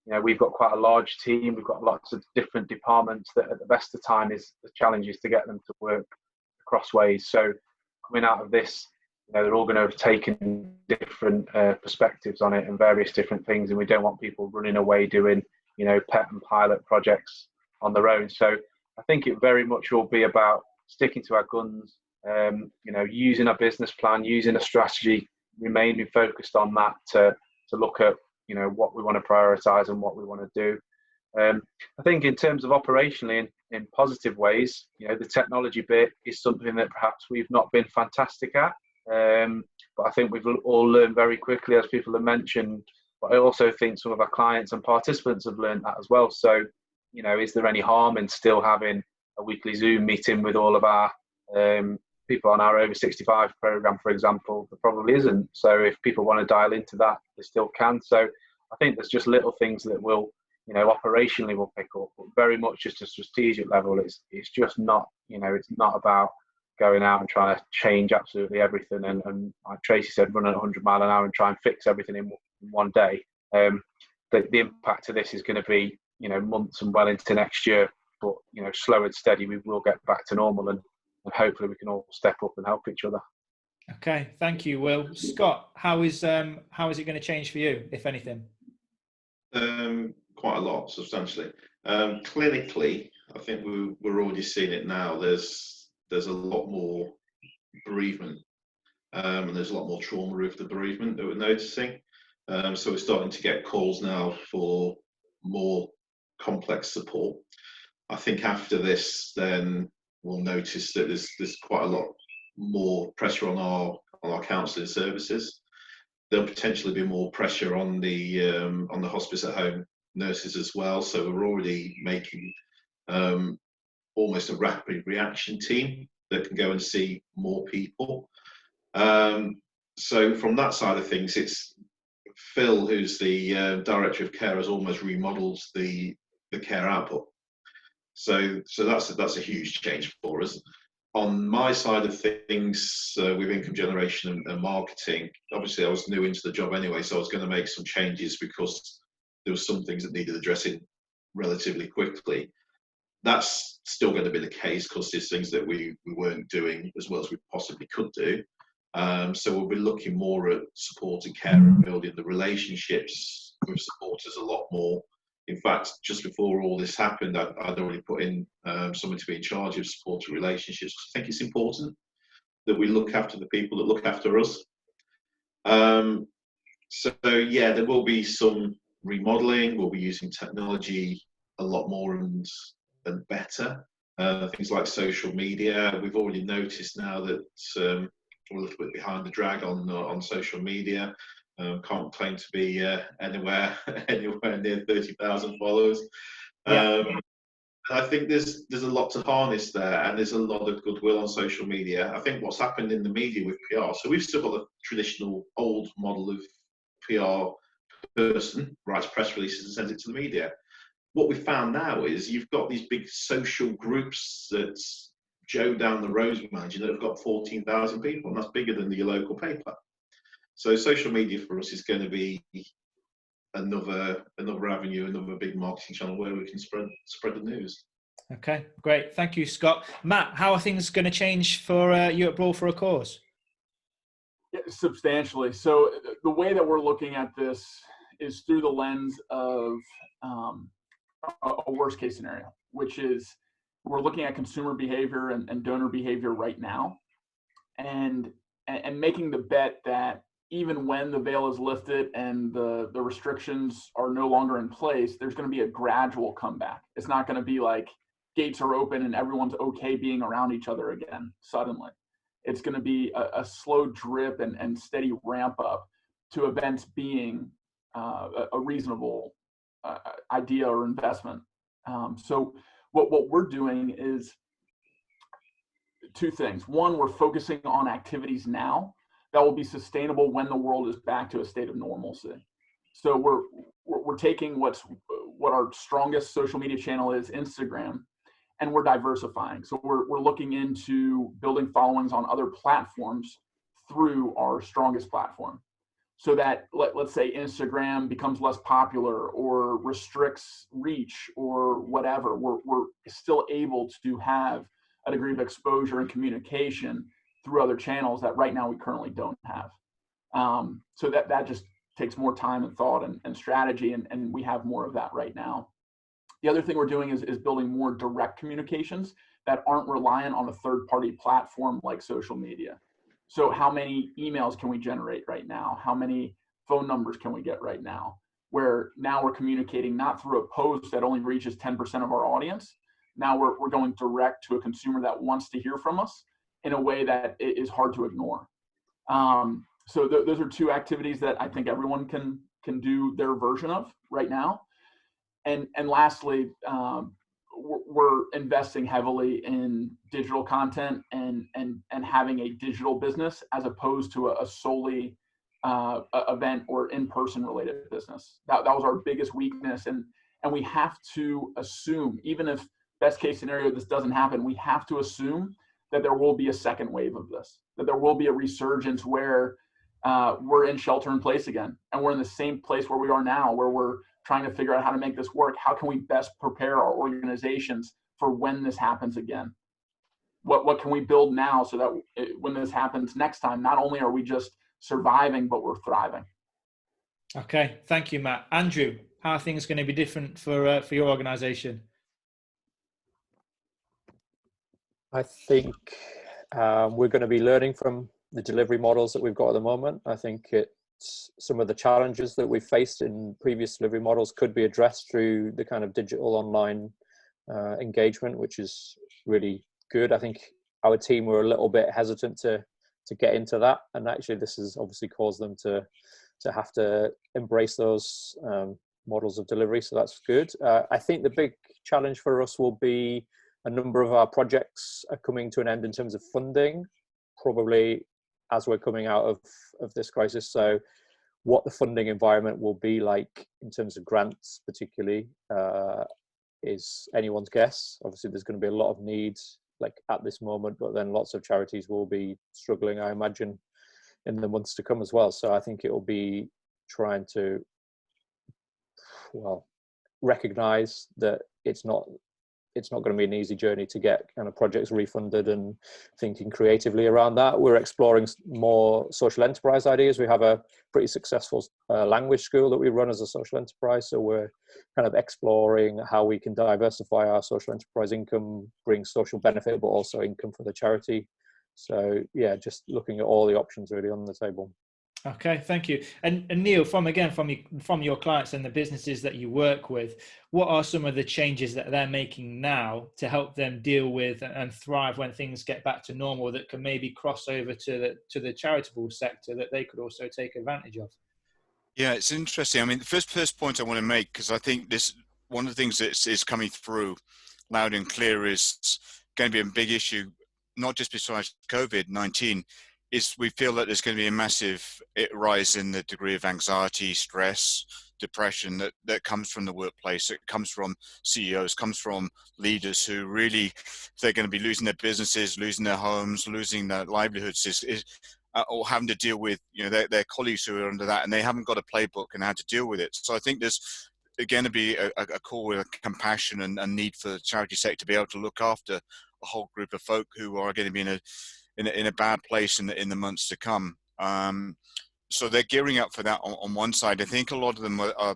You know, we've got quite a large team. We've got lots of different departments that at the best of time is the challenge is to get them to work across ways. So coming out of this, you know, they're all going to have taken different perspectives on it and various different things, and we don't want people running away doing, you know, pet and pilot projects on their own. So I think it very much will be about sticking to our guns, you know, using our business plan, using a strategy, remaining focused on that to look at, you know, what we want to prioritize and what we want to do. I think in terms of operationally, in positive ways, you know, the technology bit is something that perhaps we've not been fantastic at, but I think we've all learned very quickly, as people have mentioned. But I also think some of our clients and participants have learned that as well. So, you know, is there any harm in still having a weekly Zoom meeting with all of our people on our over 65 program, for example? There probably isn't. So if people want to dial into that, they still can. So I think there's just little things that will, you know, operationally will pick up, but very much just a strategic level. It's just not, you know, it's not about going out and trying to change absolutely everything and like Tracy said, run at 100 mile an hour and try and fix everything in one day. The impact of this is going to be, you know, months and well into next year, but, you know, slow and steady, we will get back to normal, and hopefully we can all step up and help each other. Okay, thank you, Will. Scott, how is it going to change for you, if anything? Quite a lot, substantially. Clinically, I think we're already seeing it now. There's a lot more bereavement, and there's a lot more trauma with the bereavement that we're noticing. So we're starting to get calls now for more complex support. I think after this, then we'll notice that there's quite a lot more pressure on our counselling services. There'll potentially be more pressure on the hospice at home nurses as well. So we're already making almost a rapid reaction team that can go and see more people. So from that side of things, it's Phil, who's the director of care, has almost remodeled the care output. So that's a huge change for us. On my side of things, with income generation and marketing, obviously I was new into the job anyway, so I was going to make some changes because there were some things that needed addressing relatively quickly. That's still going to be the case because there's things that we weren't doing as well as we possibly could do. So we'll be looking more at supporting care and building the relationships with supporters a lot more. In fact, just before all this happened, I'd already put in someone to be in charge of supporter relationships. I think it's important that we look after the people that look after us. So yeah, there will be some remodeling. We'll be using technology a lot more and better. Things like social media. We've already noticed now that we're a little bit behind the drag on social media. Can't claim to be anywhere near 30,000 followers. Yeah. I think there's a lot to harness there, and there's a lot of goodwill on social media. I think what's happened in the media with PR, so we've still got the traditional old model of PR person writes press releases and sends it to the media. What we found now is you've got these big social groups that Joe down the road's managing that have got 14,000 people, and that's bigger than your local paper. So social media for us is going to be another avenue, another big marketing channel where we can spread the news. Okay, great. Thank you, Scott. Matt, how are things going to change for you at Brawl for a Cause? Yeah, substantially. So the way that we're looking at this is through the lens of a worst case scenario, which is we're looking at consumer behavior and donor behavior right now, and making the bet that even when the veil is lifted and the restrictions are no longer in place, there's going to be a gradual comeback. It's not going to be like gates are open and everyone's okay being around each other again suddenly. It's going to be a slow drip and steady ramp up to events being a reasonable idea or investment. So what we're doing is two things. One, we're focusing on activities now that will be sustainable when the world is back to a state of normalcy. So we're taking what our strongest social media channel is, Instagram, and we're diversifying. So we're looking into building followings on other platforms through our strongest platform, so that let's say Instagram becomes less popular or restricts reach or whatever, we're still able to have a degree of exposure and communication through other channels that right now we currently don't have. So that just takes more time and thought and strategy, and we have more of that right now. The other thing we're doing is building more direct communications that aren't reliant on a third-party platform like social media. So how many emails can we generate right now? How many phone numbers can we get right now? Where now we're communicating not through a post that only reaches 10% of our audience. Now we're going direct to a consumer that wants to hear from us in a way that is hard to ignore. So those are two activities that I think everyone can do their version of right now. And lastly, we're investing heavily in digital content and having a digital business as opposed to a solely event or in-person related business. That was our biggest weakness, and we have to assume, even if best case scenario this doesn't happen, we have to assume that there will be a second wave of this, that there will be a resurgence where we're in shelter in place again, and we're in the same place where we are now, where we're trying to figure out how to make this work. How can we best prepare our organizations for when this happens again? What can we build now so that when this happens next time, not only are we just surviving, but we're thriving? Okay, thank you, Matt. Andrew, how are things going to be different for your organization? I think we're going to be learning from the delivery models that we've got at the moment. I think some of the challenges that we've faced in previous delivery models could be addressed through the kind of digital online engagement, which is really good. I think our team were a little bit hesitant to get into that, and actually this has obviously caused them to have to embrace those models of delivery, so that's good. I think the big challenge for us will be a number of our projects are coming to an end in terms of funding, probably as we're coming out of this crisis. So what the funding environment will be like in terms of grants particularly is anyone's guess. Obviously there's going to be a lot of needs like at this moment, but then lots of charities will be struggling, I imagine, in the months to come as well. So I think it will be trying to, well, recognize that it's not going to be an easy journey to get kind of projects refunded, and thinking creatively around that. We're exploring more social enterprise ideas. We have a pretty successful language school that we run as a social enterprise. So we're kind of exploring how we can diversify our social enterprise income, bring social benefit, but also income for the charity. So yeah, just looking at all the options really on the table. Okay, thank you. And Neale, from your clients and the businesses that you work with, what are some of the changes that they're making now to help them deal with and thrive when things get back to normal, that can maybe cross over to the charitable sector that they could also take advantage of? Yeah, it's interesting. I mean, the first point I want to make, because I think this, one of the things that is coming through loud and clear, is going to be a big issue, not just besides COVID-19, is we feel that there's going to be a massive rise in the degree of anxiety, stress, depression that comes from the workplace. It comes from CEOs, comes from leaders who really, they're going to be losing their businesses, losing their homes, losing their livelihoods, or having to deal with, you know, their colleagues who are under that, and they haven't got a playbook and how to deal with it. So I think there's going to be a call with compassion and need for the charity sector to be able to look after a whole group of folk who are going to be in a bad place in the months to come. So they're gearing up for that on one side. I think a lot of them are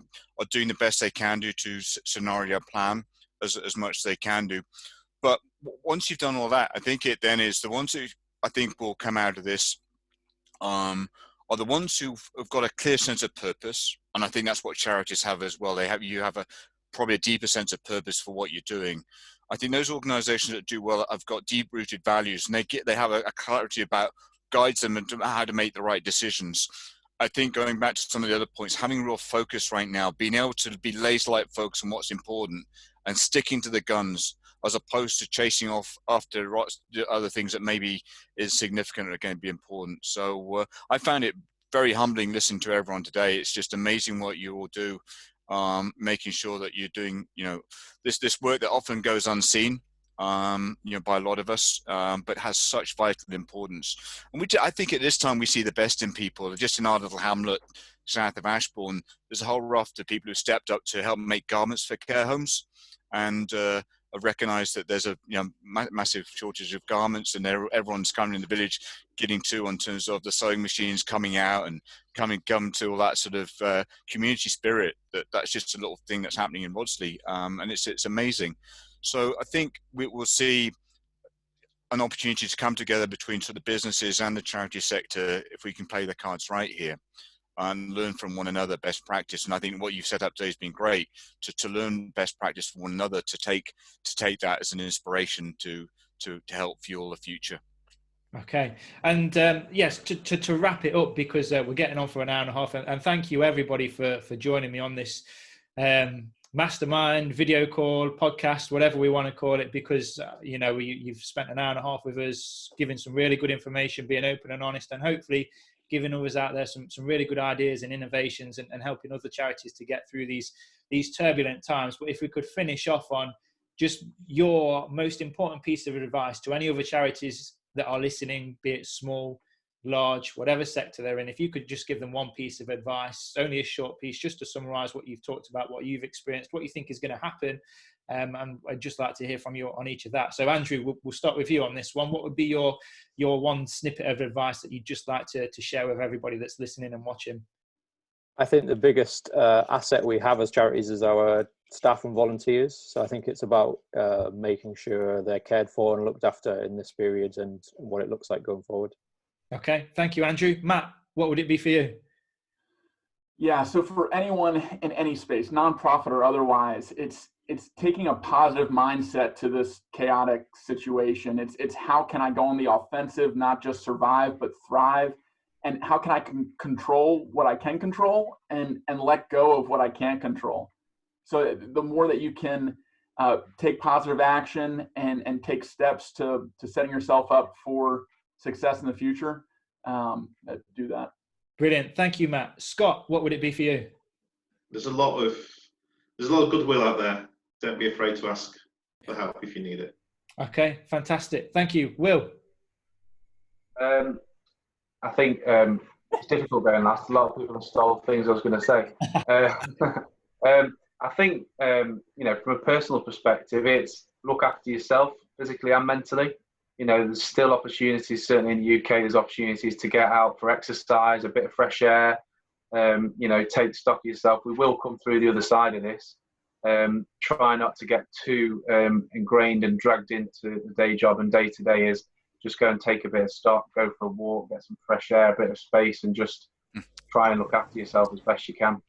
doing the best they can do to scenario plan as much as they can do. But once you've done all that, I think it then is the ones who I think will come out of this are the ones who've got a clear sense of purpose, and I think that's what charities have as well. You have probably a deeper sense of purpose for what you're doing. I think those organisations that do well have got deep-rooted values, and they have a clarity about, guides them into how to make the right decisions. I think, going back to some of the other points, having real focus right now, being able to be laser-like focused on what's important and sticking to the guns, as opposed to chasing off after other things that maybe is significant or going to be important. So I found it very humbling listening to everyone today. It's just amazing what you all do, making sure that you're doing, you know, this work that often goes unseen, you know, by a lot of us, but has such vital importance. And I think at this time we see the best in people. Just in our little hamlet south of Ashbourne, there's a whole raft of people who stepped up to help make garments for care homes, and I've recognised that there's a massive shortage of garments, and everyone's coming in the village getting to, in terms of the sewing machines coming out and come to all that sort of community spirit. That's just a little thing that's happening in Wadsley, and it's amazing. So I think we will see an opportunity to come together between sort of businesses and the charity sector if we can play the cards right here and learn from one another best practice. And I think what you've set up today has been great, to learn best practice from one another, to take that as an inspiration to help fuel the future. Okay, and yes, to wrap it up, because we're getting on for an hour and a half, and thank you everybody for joining me on this mastermind, video call, podcast, whatever we want to call it, because you know, you've spent an hour and a half with us, giving some really good information, being open and honest, and hopefully giving others out there some really good ideas and innovations, and helping other charities to get through these turbulent times. But if we could finish off on just your most important piece of advice to any other charities that are listening, be it small, large, whatever sector they're in, if you could just give them one piece of advice, only a short piece, just to summarize what you've talked about, what you've experienced, what you think is going to happen, and I'd just like to hear from you on each of that. So Andrew, we'll start with you on this one. What would be your one snippet of advice that you'd just like to share with everybody that's listening and watching? I think the biggest asset we have as charities is our staff and volunteers. So I think it's about making sure they're cared for and looked after in this period, and what it looks like going forward. Okay, thank you, Andrew. Matt, what would it be for you? Yeah, so for anyone in any space, nonprofit or otherwise, it's taking a positive mindset to this chaotic situation. It's how can I go on the offensive, not just survive, but thrive? And how can I control what I can control and let go of what I can't control? So the more that you can take positive action and take steps to setting yourself up for success in the future, do that. Brilliant. Thank you, Matt. Scott, what would it be for you? There's a lot of goodwill out there. Don't be afraid to ask for help if you need it. Okay, fantastic. Thank you. Will? I think it's difficult going last. A lot of people have stole things I was going to say. I think, you know, from a personal perspective, it's look after yourself physically and mentally. You know, there's still opportunities, certainly in the UK, there's opportunities to get out for exercise, a bit of fresh air, you know, take stock of yourself. We will come through the other side of this. Try not to get too ingrained and dragged into the day job and day to day. Is just go and take a bit of stock, go for a walk, get some fresh air, a bit of space, and just try and look after yourself as best you can.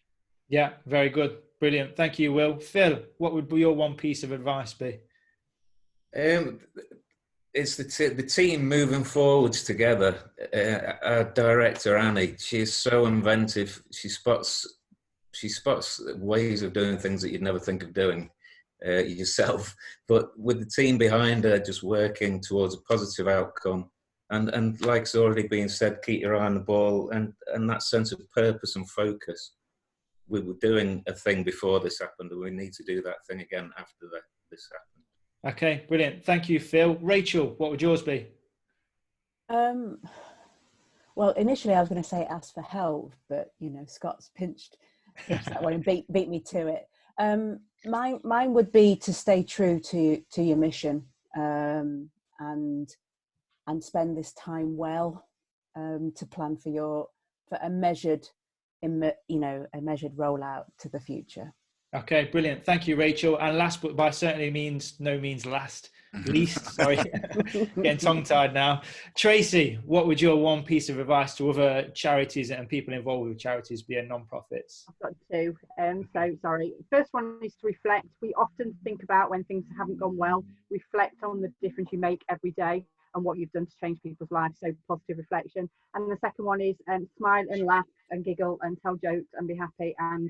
Yeah, very good. Brilliant. Thank you, Will. Phil, what would your one piece of advice be? It's the team moving forwards together. Our director, Annie, she is so inventive. She spots ways of doing things that you'd never think of doing yourself. But with the team behind her just working towards a positive outcome, and like's already been said, keep your eye on the ball, and that sense of purpose and focus. We were doing a thing before this happened, and we need to do that thing again after this happened. Okay, brilliant. Thank you, Phil. Rachel, what would yours be? Well, initially I was going to say ask for help, but Scott's pinched that one and beat me to it. Mine would be to stay true to your mission, and spend this time well, to plan for a measured rollout to the future. Okay, brilliant. Thank you, Rachel. And last, but by certainly no means least, sorry, getting tongue-tied now. Tracy, what would your one piece of advice to other charities and people involved with charities be, and non-profits? I've got two. So sorry. First one is to reflect. We often think about when things haven't gone well. Reflect on the difference you make every day and what you've done to change people's lives. So positive reflection. And the second one is smile and laugh and giggle and tell jokes and be happy and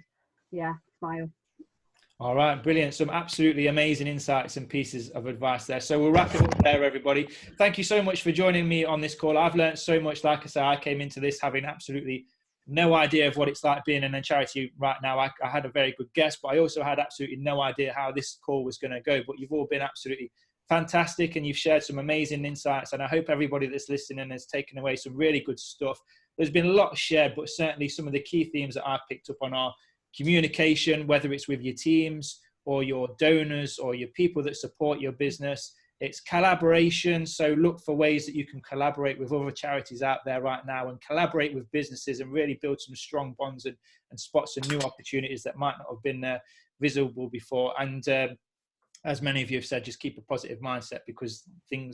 smile. All right, brilliant. Some absolutely amazing insights and pieces of advice there. So we'll wrap it up there, everybody. Thank you so much for joining me on this call. I've learned so much. Like I said, I came into this having absolutely no idea of what it's like being in a charity right now. I had a very good guess, but I also had absolutely no idea how this call was going to go. But you've all been absolutely fantastic, and you've shared some amazing insights. And I hope everybody that's listening has taken away some really good stuff. There's been a lot shared, but certainly some of the key themes that I've picked up on are communication, whether it's with your teams or your donors or your people that support your business. It's collaboration. So look for ways that you can collaborate with other charities out there right now, and collaborate with businesses and really build some strong bonds and spot some new opportunities that might not have been visible before. And as many of you have said, just keep a positive mindset, because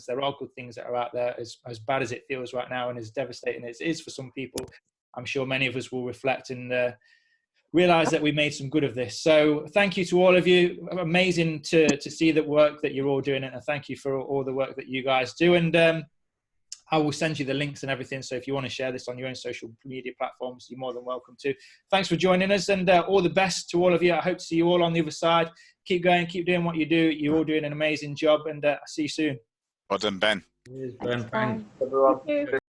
there are good things that are out there. As bad as it feels right now and as devastating as it is for some people, I'm sure many of us will reflect and realize that we made some good of this. So thank you to all of you. Amazing to see the work that you're all doing, and thank you for all the work that you guys do. And I will send you the links and everything. So if you want to share this on your own social media platforms, you're more than welcome to. Thanks for joining us, and all the best to all of you. I hope to see you all on the other side. Keep going, keep doing what you do. You're all doing an amazing job, and I'll see you soon. Well done, Ben. Cheers, Ben. Thanks, everyone.